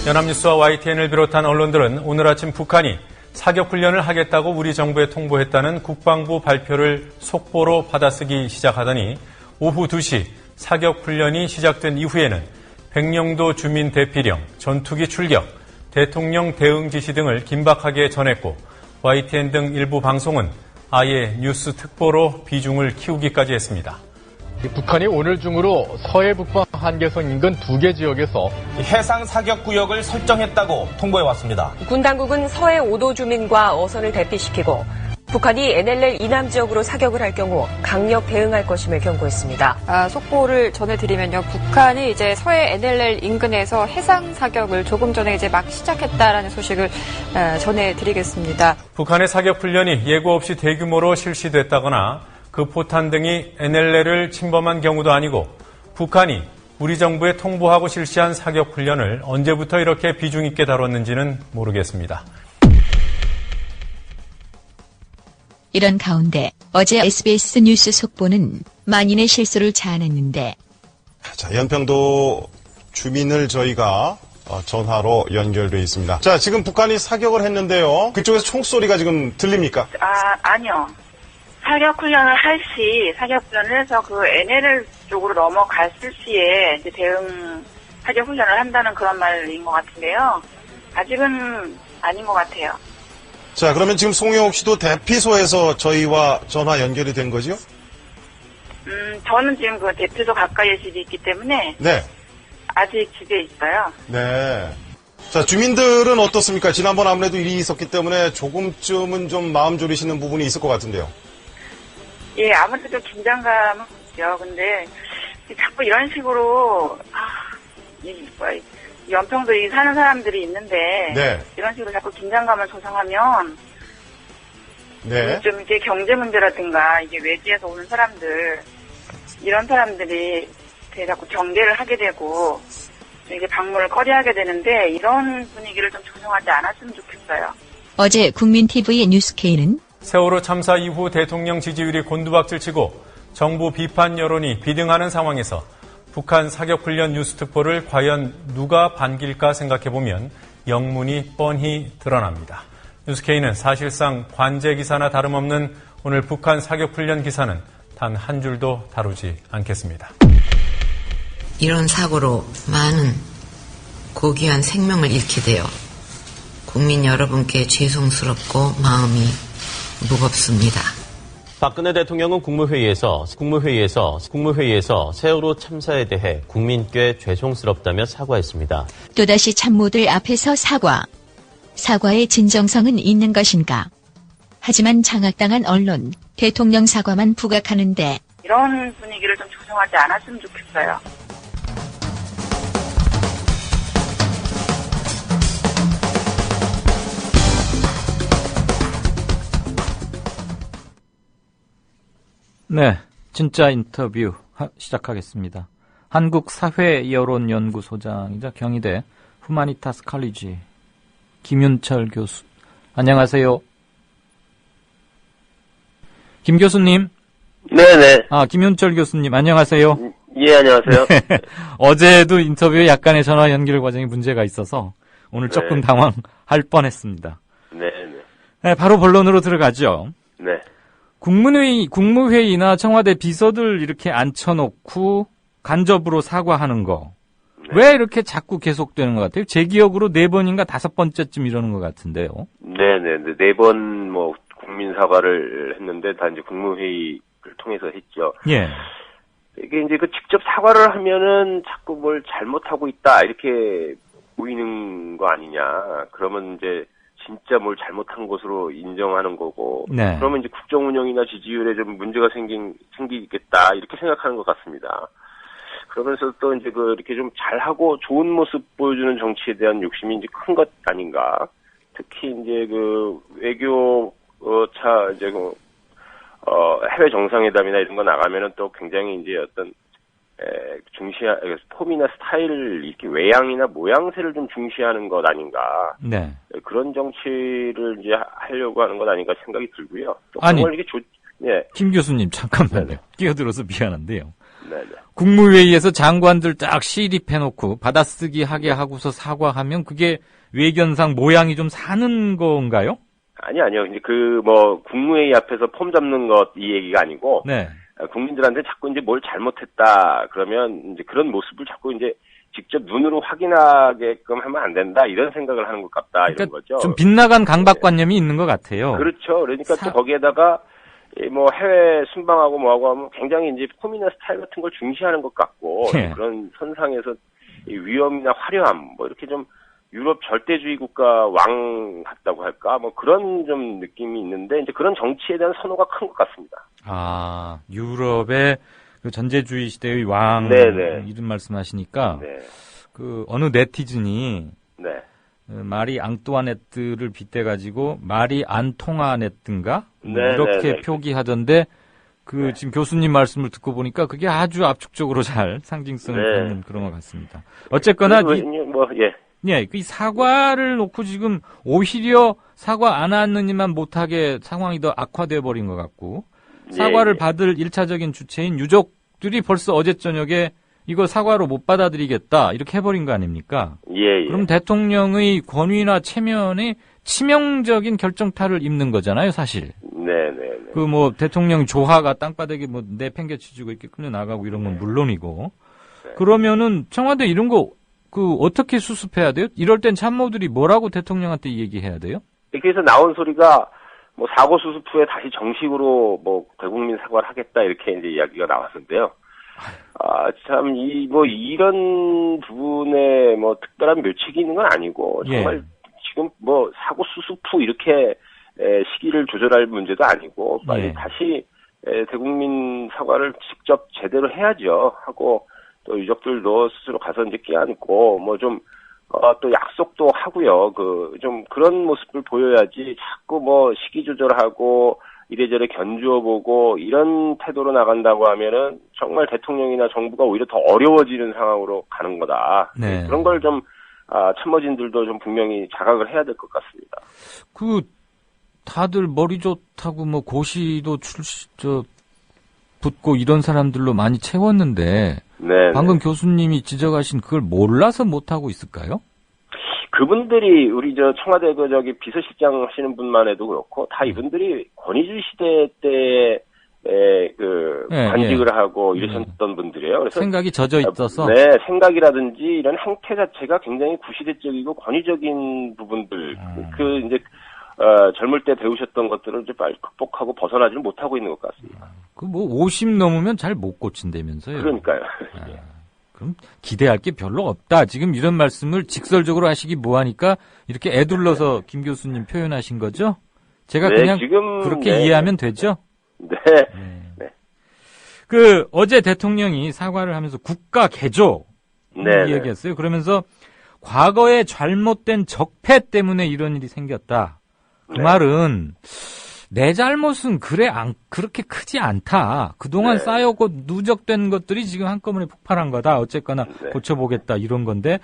연합뉴스와 YTN을 비롯한 언론들은 오늘 아침 북한이 사격훈련을 하겠다고 우리 정부에 통보했다는 국방부 발표를 속보로 받아쓰기 시작하더니 오후 2시 사격훈련이 시작된 이후에는 백령도 주민 대피령, 전투기 출격, 대통령 대응 지시 등을 긴박하게 전했고 YTN 등 일부 방송은 아예 뉴스 특보로 비중을 키우기까지 했습니다. 북한이 오늘 중으로 서해 북방 한계선 인근 2개 지역에서 해상 사격 구역을 설정했다고 통보해왔습니다. 군 당국은 서해 5도 주민과 어선을 대피시키고 북한이 NLL 이남 지역으로 사격을 할 경우 강력 대응할 것임을 경고했습니다. 속보를 전해드리면요, 북한이 이제 서해 NLL 인근에서 해상 사격을 조금 전에 이제 막 시작했다라는 소식을 전해드리겠습니다. 북한의 사격 훈련이 예고 없이 대규모로 실시됐다거나 그 포탄 등이 NLL을 침범한 경우도 아니고 북한이 우리 정부에 통보하고 실시한 사격 훈련을 언제부터 이렇게 비중 있게 다뤘는지는 모르겠습니다. 이런 가운데 어제 SBS 뉴스 속보는 만인의 실수를 자아냈는데 자, 연평도 주민을 저희가 전화로 연결돼 있습니다. 자, 지금 북한이 사격을 했는데요. 그쪽에서 총소리가 지금 들립니까? 아니요. 사격훈련을 할 시, 사격훈련을 해서 그 NLL 쪽으로 넘어갔을 시에 이제 대응 사격훈련을 한다는 그런 말인 것 같은데요. 아직은 아닌 것 같아요. 자, 그러면 지금 송영옥 씨도 대피소에서 저희와 전화 연결이 된 거죠? 저는 지금 그 대피소 가까이에 집이 있기 때문에. 네. 아직 집에 있어요. 네. 자, 주민들은 어떻습니까? 지난번 아무래도 일이 있었기 때문에 조금쯤은 좀 마음 졸이시는 부분이 있을 것 같은데요. 예, 아무래도 긴장감은 있죠. 근데 자꾸 이런 식으로 연평도에 사는 사람들이 있는데 네. 이런 식으로 자꾸 긴장감을 조성하면 네. 좀 이게 경제 문제라든가 이게 외지에서 오는 사람들 이런 사람들이 자꾸 경계를 하게 되고 이게 방문을 꺼려하게 되는데 이런 분위기를 좀 조성하지 않았으면 좋겠어요. 어제 국민TV 뉴스K는 세월호 참사 이후 대통령 지지율이 곤두박질치고 정부 비판 여론이 비등하는 상황에서 북한 사격훈련 뉴스특보를 과연 누가 반길까 생각해보면 영문이 뻔히 드러납니다. 뉴스K는 사실상 관제 기사나 다름없는 오늘 북한 사격훈련 기사는 단 한 줄도 다루지 않겠습니다. 이런 사고로 많은 고귀한 생명을 잃게 되어 국민 여러분께 죄송스럽고 마음이 무겁습니다. 박근혜 대통령은 국무회의에서 세월호 참사에 대해 국민께 죄송스럽다며 사과했습니다. 또다시 참모들 앞에서 사과. 사과의 진정성은 있는 것인가? 하지만 장악당한 언론, 대통령 사과만 부각하는데 이런 분위기를 좀 조성하지 않았으면 좋겠어요. 네, 진짜 인터뷰 시작하겠습니다. 한국사회여론연구소장이자 경희대 후마니타스 칼리지 김윤철 교수. 안녕하세요. 김 교수님. 네네. 김윤철 교수님, 안녕하세요. 예, 안녕하세요. 네. 어제도 인터뷰에 약간의 전화 연결 과정에 문제가 있어서 오늘 조금 당황할 뻔했습니다. 네, 바로 본론으로 들어가죠. 네. 국무회의나 청와대 비서들 이렇게 앉혀놓고 간접으로 사과하는 거. 왜 이렇게 자꾸 계속되는 것 같아요? 제 기억으로 4번인가 5번째쯤 이러는 것 같은데요. 네네. 4번 국민 사과를 했는데 다 이제 국무회의를 통해서 했죠. 예. 이게 이제 직접 사과를 하면은 자꾸 뭘 잘못하고 있다 이렇게 보이는 거 아니냐. 그러면 이제 진짜 뭘 잘못한 것으로 인정하는 거고. 네. 그러면 이제 국정 운영이나 지지율에 좀 문제가 생기겠다 이렇게 생각하는 것 같습니다. 그러면서 또 이제 이렇게 좀 잘하고 좋은 모습 보여주는 정치에 대한 욕심이 이제 큰 것 아닌가. 특히 이제 외교차 이제 해외 정상회담이나 이런 거 나가면은 또 굉장히 이제 어떤 폼이나 스타일 이렇게 외양이나 모양새를 좀 중시하는 것 아닌가. 네. 그런 정치를 이제 하려고 하는 것 아닌가 생각이 들고요. 또 아니, 이게 김 교수님 잠깐만요. 네네. 끼어들어서 미안한데요. 네네. 국무회의에서 장관들 딱 시립해놓고 받아쓰기 하게 하고서 사과하면 그게 외견상 모양이 좀 사는 건가요? 아니요. 이제 국무회의 앞에서 폼 잡는 것 이 얘기가 아니고. 네. 국민들한테 자꾸 이제 뭘 잘못했다 그러면 이제 그런 모습을 자꾸 이제 직접 눈으로 확인하게끔 하면 안 된다 이런 생각을 하는 것 같다 그러니까 이런 거죠. 좀 빗나간 강박관념이 있는 것 같아요. 그렇죠. 그러니까 또 거기에다가 해외 순방하고 뭐하고 하면 굉장히 이제 폼이나 스타일 같은 걸 중시하는 것 같고 그런 선상에서 위엄이나 화려함 이렇게 좀 유럽 절대주의 국가 왕 같다고 할까 그런 좀 느낌이 있는데 이제 그런 정치에 대한 선호가 큰 것 같습니다. 유럽의 그 전제주의 시대의 왕 이런 말씀하시니까 어느 네티즌이 마리 앙뚜아네트를 빗대가지고 마리 안통아네트인가 이렇게 표기하던데 지금 교수님 말씀을 듣고 보니까 그게 아주 압축적으로 잘 상징성을 갖는 그런 것 같습니다. 어쨌거나 이 사과를 놓고 지금 오히려 사과 안 하느니만 못하게 상황이 더 악화되어 버린 것 같고 사과를 받을 1차적인 주체인 유족들이 벌써 어제 저녁에 이거 사과로 못 받아들이겠다 이렇게 해버린 거 아닙니까? 그럼 대통령의 권위나 체면에 치명적인 결정타를 입는 거잖아요, 사실. 대통령 조화가 땅바닥에 내팽개치지고 이렇게 끌려 나가고 이런 건 물론이고. 그러면은 청와대 이런 거 어떻게 수습해야 돼요? 이럴 땐 참모들이 뭐라고 대통령한테 얘기해야 돼요? 그래서 나온 소리가 사고 수습 후에 다시 정식으로 대국민 사과를 하겠다 이렇게 이제 이야기가 나왔는데요. 참 이런 부분에 특별한 묘책이 있는 건 아니고 정말 지금 사고 수습 후 이렇게 시기를 조절할 문제도 아니고 빨리 다시 대국민 사과를 직접 제대로 해야죠 하고 또 유족들도 스스로 가서 이제 끼안고 또 약속도 하고요. 좀 그런 모습을 보여야지 자꾸 시기 조절하고 이래저래 견주어보고 이런 태도로 나간다고 하면은 정말 대통령이나 정부가 오히려 더 어려워지는 상황으로 가는 거다. 그런 걸 좀 참모진들도 좀 분명히 자각을 해야 될 것 같습니다. 다들 머리 좋다고 고시도 붙고 이런 사람들로 많이 채웠는데 방금 교수님이 지적하신 그걸 몰라서 못하고 있을까요? 그분들이 우리 청와대 비서실장 하시는 분만 해도 그렇고 다 이분들이 권위주의 시대 때 관직을 하고 이러셨던 분들이에요. 그래서 생각이 젖어 있어서 생각이라든지 이런 행태 자체가 굉장히 구시대적이고 권위적인 부분들 젊을 때 배우셨던 것들을 이제 빨리 극복하고 벗어나지는 못하고 있는 것 같습니다. 50 넘으면 잘 못 고친다면서요? 그러니까요. 그럼 기대할 게 별로 없다. 지금 이런 말씀을 직설적으로 하시기 뭐하니까 이렇게 애둘러서 김 교수님 표현하신 거죠? 제가 그냥 지금, 그렇게 이해하면 되죠? 어제 대통령이 사과를 하면서 국가 개조 이야기했어요. 그러면서 과거에 잘못된 적폐 때문에 이런 일이 생겼다. 그 말은 내 잘못은 그렇게 크지 않다. 그동안 쌓여고 누적된 것들이 지금 한꺼번에 폭발한 거다. 어쨌거나 고쳐보겠다 이런 건데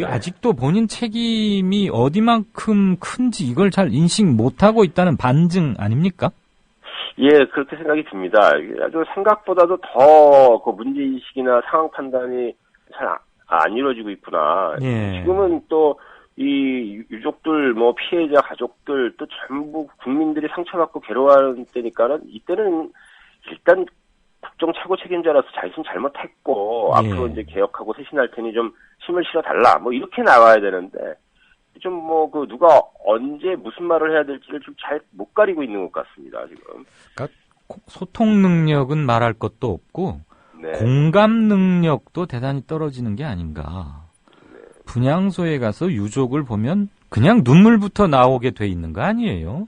아직도 본인 책임이 어디만큼 큰지 이걸 잘 인식 못하고 있다는 반증 아닙니까? 예, 그렇게 생각이 듭니다. 아주 생각보다도 더 그 문제의식이나 상황 판단이 잘 안 이루어지고 있구나. 예. 지금은 또 이 유족들, 뭐 피해자 가족들 또 전부 국민들이 상처받고 괴로워하는 때니까는 이때는 일단 국정 최고 책임자로서 자신 잘못했고 예. 앞으로 이제 개혁하고 쇄신할 테니 좀 힘을 실어달라. 뭐 이렇게 나와야 되는데 좀 뭐 그 누가 언제 무슨 말을 해야 될지를 좀 잘 못 가리고 있는 것 같습니다 지금. 그러니까 소통 능력은 말할 것도 없고 네. 공감 능력도 대단히 떨어지는 게 아닌가. 분향소에 가서 유족을 보면 그냥 눈물부터 나오게 돼 있는 거 아니에요?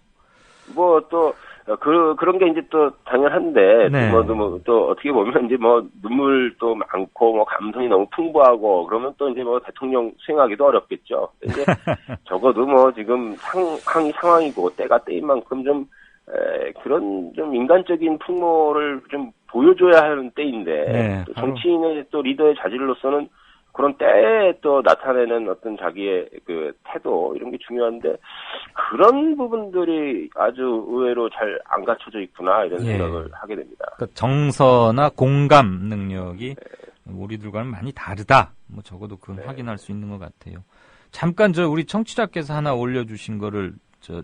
뭐 또 그런 게 이제 또 당연한데 네. 또 어떻게 보면 이제 뭐 눈물도 많고 뭐 감성이 너무 풍부하고 그러면 또 이제 뭐 대통령 수행하기도 어렵겠죠. 이제 적어도 뭐 지금 상황이고 때가 때인 만큼 좀 그런 좀 인간적인 풍모를 좀 보여줘야 하는 때인데 네, 또 정치인의 또 리더의 자질로서는 그런 때에 또 나타내는 어떤 자기의 그 태도 이런 게 중요한데 그런 부분들이 아주 의외로 잘 안 갖춰져 있구나 이런 예. 생각을 하게 됩니다. 그러니까 정서나 공감 능력이 우리들과는 많이 다르다. 뭐 적어도 그건 확인할 수 있는 것 같아요. 잠깐 우리 청취자께서 하나 올려주신 거를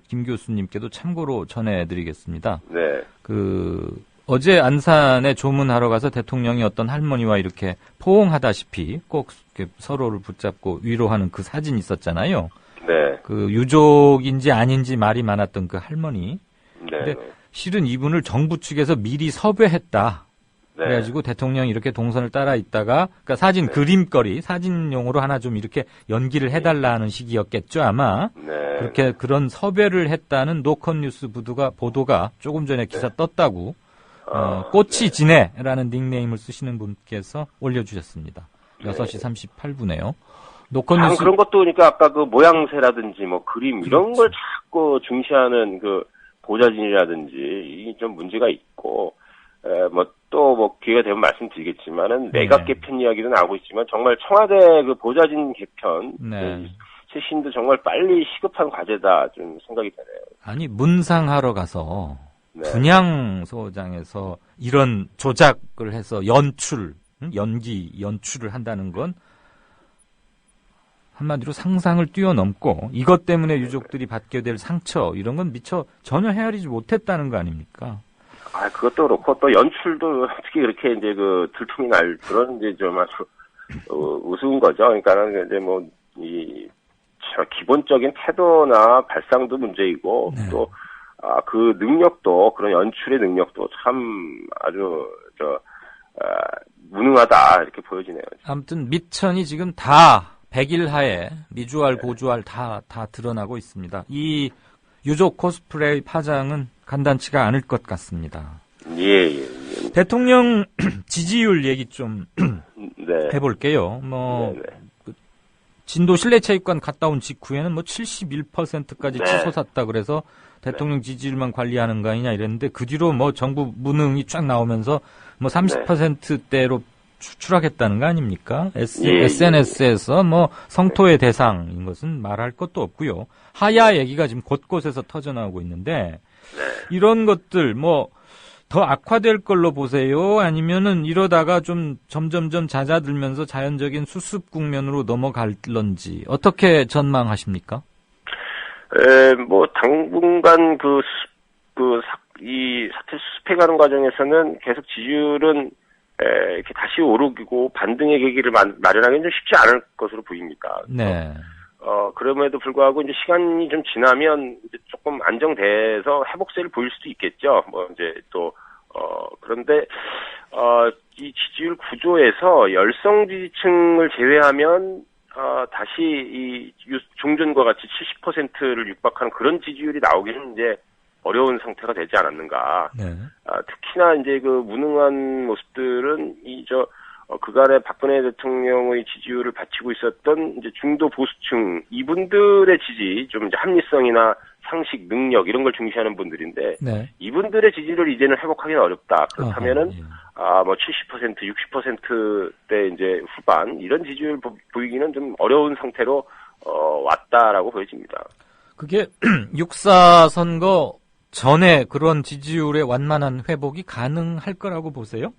김 교수님께도 참고로 전해드리겠습니다. 네. 어제 안산에 조문하러 가서 대통령이 어떤 할머니와 이렇게 포옹하다시피 꼭 이렇게 서로를 붙잡고 위로하는 그 사진 있었잖아요. 네. 그 유족인지 아닌지 말이 많았던 그 할머니. 네. 근데 실은 이분을 정부 측에서 미리 섭외했다. 네. 그래가지고 대통령이 이렇게 동선을 따라 있다가 그러니까 사진 그림거리 사진용으로 하나 좀 이렇게 연기를 해달라는 식이었겠죠 아마. 네. 그렇게 그런 섭외를 했다는 노컷뉴스 보도가 조금 전에 기사 떴다고. 꽃이 지네라는 닉네임을 쓰시는 분께서 올려주셨습니다. 6시 38분에요. 노컷뉴스 그런 것도 그러니까 아까 그 모양새라든지 뭐 그림 이런 걸 자꾸 중시하는 그 보좌진이라든지 이게 좀 문제가 있고 또 기회가 되면 말씀드리겠지만은 내각 개편 이야기도 나오고 있지만 정말 청와대 그 보좌진 개편 쇄신도 정말 빨리 시급한 과제다 좀 생각이 되네요. 아니 문상하러 가서 분향소장에서 이런 조작을 해서 연출을 한다는 건 한마디로 상상을 뛰어넘고 이것 때문에 유족들이 받게 될 상처 이런 건 미처 전혀 헤아리지 못했다는 거 아닙니까? 그것도 그렇고 또 연출도 어떻게 그렇게 이제 그 들통이 날 그런 이제 좀 아주 우스운 거죠. 그러니까는 이제 뭐 이 기본적인 태도나 발상도 문제이고 또 그 능력도 그런 연출의 능력도 참 아주 무능하다 이렇게 보여지네요. 아무튼 미천이 지금 다 백일하에 미주알 고주알 다 드러나고 있습니다. 이 유족 코스프레의 파장은 간단치가 않을 것 같습니다. 예. 대통령 지지율 얘기 좀 네. 해볼게요. 진도 실내체육관 갔다 온 직후에는 71%까지 치솟았다 그래서 대통령 지지율만 관리하는 거 아니냐 이랬는데 그 뒤로 정부 무능이 쫙 나오면서 30%대로 추락했다는 거 아닙니까? SNS에서 성토의 대상인 것은 말할 것도 없고요. 하야 얘기가 지금 곳곳에서 터져나오고 있는데 이런 것들 더 악화될 걸로 보세요? 아니면은 이러다가 좀 점점점 잦아들면서 자연적인 수습 국면으로 넘어갈런지 어떻게 전망하십니까? 당분간 이 사태 수습해가는 과정에서는 계속 지지율은 이렇게 다시 오르고 반등의 계기를 마련하기는 좀 쉽지 않을 것으로 보입니다. 네. 그럼에도 불구하고 이제 시간이 좀 지나면 이제 조금 안정돼서 회복세를 보일 수도 있겠죠. 그런데, 이 지지율 구조에서 열성 지지층을 제외하면, 다시 이 종전과 같이 70%를 육박하는 그런 지지율이 나오기는 이제 어려운 상태가 되지 않았는가. 특히나 이제 그 무능한 모습들은 그간의 박근혜 대통령의 지지율을 바치고 있었던 이제 중도 보수층 이분들의 지지 좀 이제 합리성이나 상식, 능력 이런 걸 중시하는 분들인데 이분들의 지지를 이제는 회복하기는 어렵다. 그렇다면은 70%, 60%대 이제 후반 이런 지지율 보이기는 좀 어려운 상태로 왔다라고 보여집니다. 그게 6.4 선거 전에 그런 지지율의 완만한 회복이 가능할 거라고 보세요?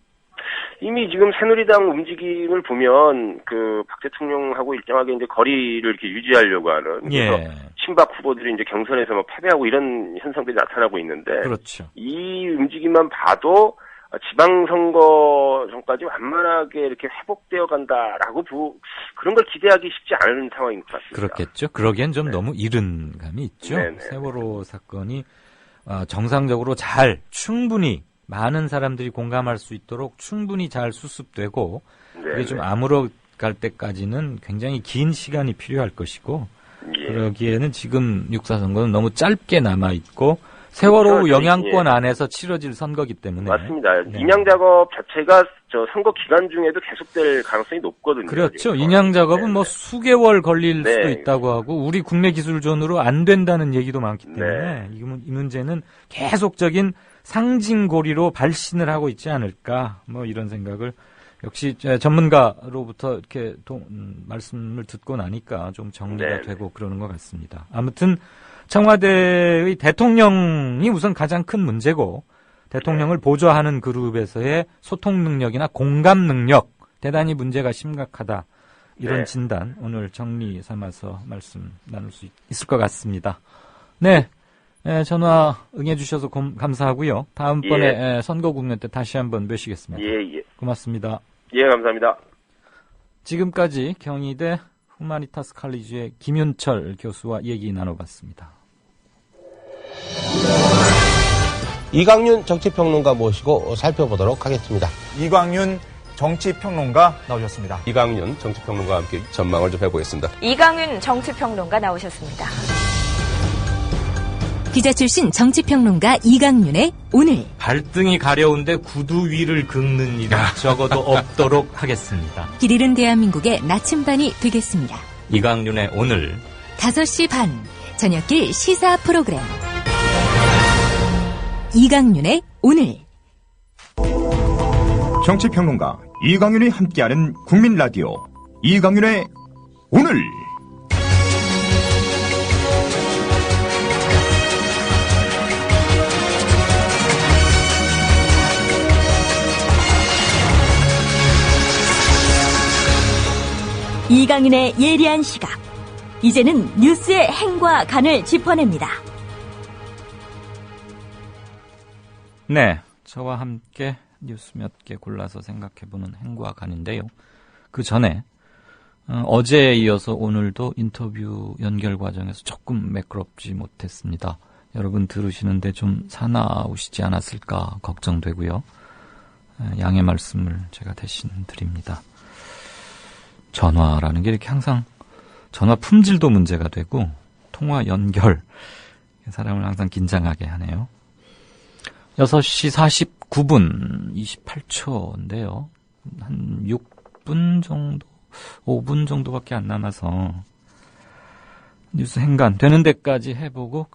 이미 지금 새누리당 움직임을 보면 박 대통령하고 일정하게 이제 거리를 이렇게 유지하려고 하는 그래서 친박 후보들이 이제 경선에서 뭐 패배하고 이런 현상들이 나타나고 있는데 그렇죠. 이 움직임만 봐도 지방선거 전까지 완만하게 이렇게 회복되어 간다라고 그런 걸 기대하기 쉽지 않은 상황인 것 같습니다. 그렇겠죠. 그러기엔 좀 너무 이른 감이 있죠. 네네. 세월호 사건이 정상적으로 충분히 많은 사람들이 공감할 수 있도록 충분히 잘 수습되고 그게 좀 아물어갈 때까지는 굉장히 긴 시간이 필요할 것이고 그러기에는 지금 육사 선거는 너무 짧게 남아있고 세월호 영향권 안에서 치러질 선거기 때문에 맞습니다. 인양 작업 자체가 선거 기간 중에도 계속될 가능성이 높거든요. 그렇죠. 인양 작업은 뭐 수개월 걸릴 수도 있다고 하고 우리 국내 기술존으로 안 된다는 얘기도 많기 때문에 이 문제는 계속적인 상징고리로 발신을 하고 있지 않을까 뭐 이런 생각을 역시 전문가로부터 이렇게 말씀을 듣고 나니까 좀 정리가 되고 그러는 것 같습니다. 아무튼 청와대의 대통령이 우선 가장 큰 문제고 대통령을 보좌하는 그룹에서의 소통 능력이나 공감 능력 대단히 문제가 심각하다. 이런 진단 오늘 정리 삼아서 말씀 나눌 수 있을 것 같습니다. 네, 전화 응해주셔서 감사하고요. 다음번에 선거 국면 때 다시 한번 뵈시겠습니다. 고맙습니다. 감사합니다. 지금까지 경희대 후마니타스 칼리지의 김윤철 교수와 얘기 나눠봤습니다. 이광윤 정치평론가 모시고 살펴보도록 하겠습니다. 이광윤 정치평론가 나오셨습니다. 이광윤 정치평론가와 함께 전망을 좀 해보겠습니다. 이광윤 정치평론가 나오셨습니다. 기자 출신 정치평론가 이광윤의 오늘. 발등이 가려운데 구두 위를 긁는 일은 적어도 없도록 하겠습니다. 길 잃은 대한민국의 나침반이 되겠습니다. 이광윤의 오늘 5시 반 저녁길 시사 프로그램 이광윤의 오늘. 정치평론가 이광윤이 함께하는 국민라디오 이광윤의 오늘. 이광윤의 예리한 시각. 이제는 뉴스의 행과 간을 짚어냅니다. 네, 저와 함께 뉴스 몇 개 골라서 생각해보는 행과 간인데요. 그 전에 어제에 이어서 오늘도 인터뷰 연결 과정에서 조금 매끄럽지 못했습니다. 여러분 들으시는데 좀 사나우시지 않았을까 걱정되고요. 양해 말씀을 제가 대신 드립니다. 전화라는 게 이렇게 항상 전화 품질도 문제가 되고 통화 연결 사람을 항상 긴장하게 하네요. 6시 49분 28초인데요. 한 6분 정도, 5분 정도밖에 안 남아서 뉴스 행간 되는 데까지 해보고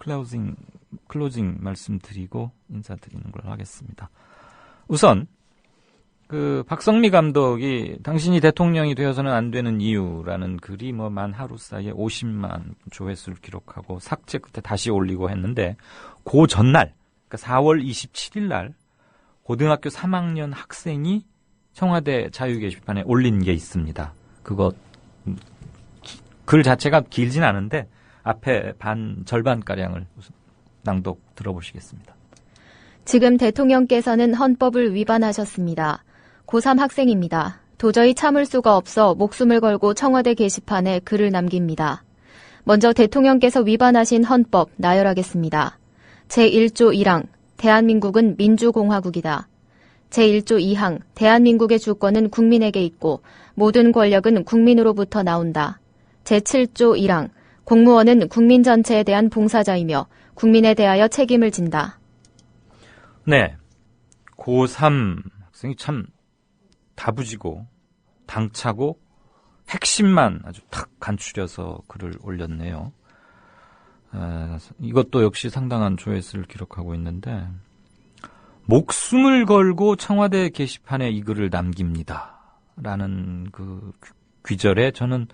클로징 말씀드리고 인사드리는 걸로 하겠습니다. 우선 박성미 감독이 당신이 대통령이 되어서는 안 되는 이유라는 글이 만 하루 사이에 50만 조회수를 기록하고 삭제 끝에 다시 올리고 했는데 그 전날, 그러니까 4월 27일 날 고등학교 3학년 학생이 청와대 자유 게시판에 올린 게 있습니다. 그거 글 자체가 길진 않은데 앞에 절반가량을 낭독 들어보시겠습니다. 지금 대통령께서는 헌법을 위반하셨습니다. 고3 학생입니다. 도저히 참을 수가 없어 목숨을 걸고 청와대 게시판에 글을 남깁니다. 먼저 대통령께서 위반하신 헌법 나열하겠습니다. 제1조 1항 대한민국은 민주공화국이다. 제1조 2항 대한민국의 주권은 국민에게 있고 모든 권력은 국민으로부터 나온다. 제7조 1항 공무원은 국민 전체에 대한 봉사자이며 국민에 대하여 책임을 진다. 네, 고3 학생이 참 다부지고 당차고 핵심만 아주 탁 간추려서 글을 올렸네요. 이것도 역시 상당한 조회수를 기록하고 있는데 목숨을 걸고 청와대 게시판에 이 글을 남깁니다. 라는 그 귀절에 저는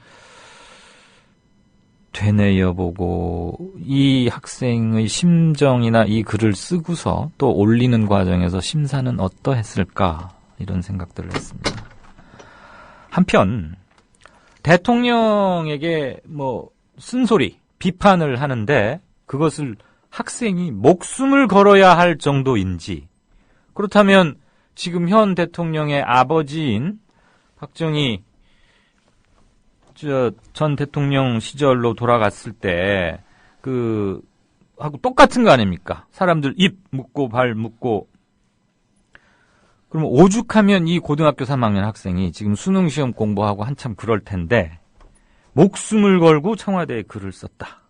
되뇌어보고 이 학생의 심정이나 이 글을 쓰고서 또 올리는 과정에서 심사는 어떠했을까 이런 생각들을 했습니다. 한편 대통령에게 뭐 쓴소리, 비판을 하는데 그것을 학생이 목숨을 걸어야 할 정도인지, 그렇다면 지금 현 대통령의 아버지인 박정희 전 대통령 시절로 돌아갔을 때 하고 똑같은 거 아닙니까? 사람들 입 묶고 발 묶고. 그러면 오죽하면 이 고등학교 3학년 학생이 지금 수능 시험 공부하고 한참 그럴 텐데 목숨을 걸고 청와대에 글을 썼다.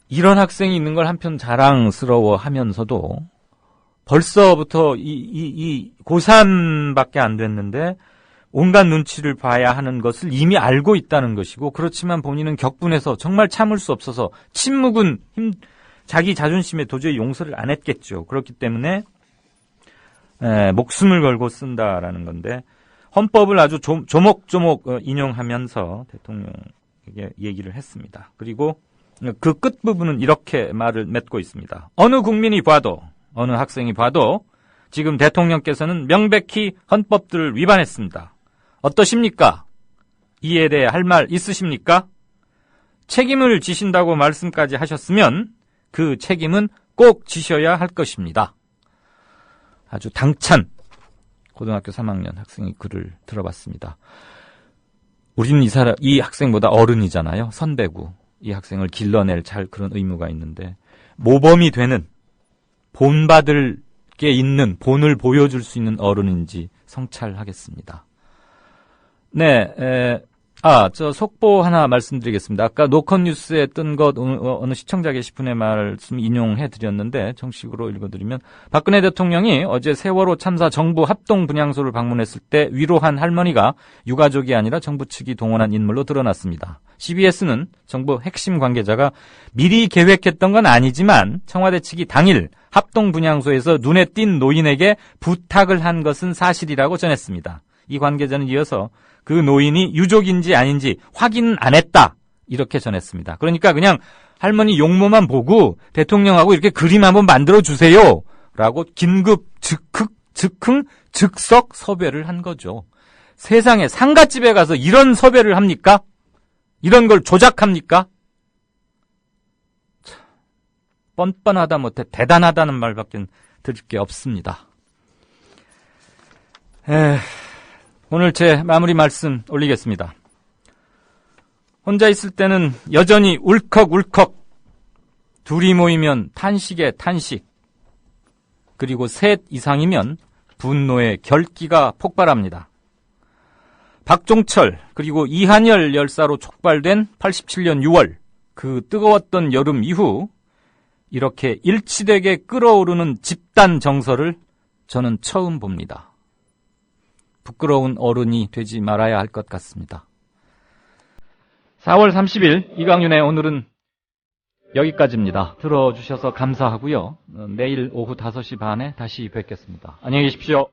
이런 학생이 있는 걸 한편 자랑스러워하면서도 벌써부터 이 고3밖에 안 됐는데 온갖 눈치를 봐야 하는 것을 이미 알고 있다는 것이고, 그렇지만 본인은 격분해서 정말 참을 수 없어서 침묵은 자기 자존심에 도저히 용서를 안 했겠죠. 그렇기 때문에 목숨을 걸고 쓴다라는 건데, 헌법을 아주 조목조목 인용하면서 대통령에게 얘기를 했습니다. 그리고 그 끝부분은 이렇게 말을 맺고 있습니다. 어느 국민이 봐도, 어느 학생이 봐도 지금 대통령께서는 명백히 헌법들을 위반했습니다. 어떠십니까? 이에 대해 할 말 있으십니까? 책임을 지신다고 말씀까지 하셨으면 그 책임은 꼭 지셔야 할 것입니다. 아주 당찬 고등학교 3학년 학생의 글을 들어봤습니다. 우리는 이 학생보다 어른이잖아요. 선배고 이 학생을 길러낼 그런 의무가 있는데, 모범이 되는, 본받을 게 있는, 본을 보여줄 수 있는 어른인지 성찰하겠습니다. 네, 저 속보 하나 말씀드리겠습니다. 아까 노컷 뉴스에 뜬 것 어느 시청자 게시판의 말씀 인용해드렸는데 정식으로 읽어드리면, 박근혜 대통령이 어제 세월호 참사 정부 합동 분향소를 방문했을 때 위로한 할머니가 유가족이 아니라 정부 측이 동원한 인물로 드러났습니다. CBS는 정부 핵심 관계자가 미리 계획했던 건 아니지만 청와대 측이 당일 합동 분향소에서 눈에 띈 노인에게 부탁을 한 것은 사실이라고 전했습니다. 이 관계자는 이어서 그 노인이 유족인지 아닌지 확인 안 했다, 이렇게 전했습니다. 그러니까 그냥 할머니 용모만 보고 대통령하고 이렇게 그림 한번 만들어 주세요 라고 긴급 즉흥 즉석 섭외를 한 거죠. 세상에 상가집에 가서 이런 섭외를 합니까? 이런 걸 조작합니까? 참, 뻔뻔하다 못해 대단하다는 말밖에 드릴 게 없습니다. 오늘 제 마무리 말씀 올리겠습니다. 혼자 있을 때는 여전히 울컥울컥, 둘이 모이면 탄식에 탄식, 그리고 셋 이상이면 분노의 결기가 폭발합니다. 박종철 그리고 이한열 열사로 촉발된 87년 6월, 그 뜨거웠던 여름 이후 이렇게 일치되게 끓어오르는 집단 정서를 저는 처음 봅니다. 부끄러운 어른이 되지 말아야 할 것 같습니다. 4월 30일 이강윤의 오늘은 여기까지입니다. 들어주셔서 감사하고요. 내일 오후 5시 반에 다시 뵙겠습니다. 안녕히 계십시오.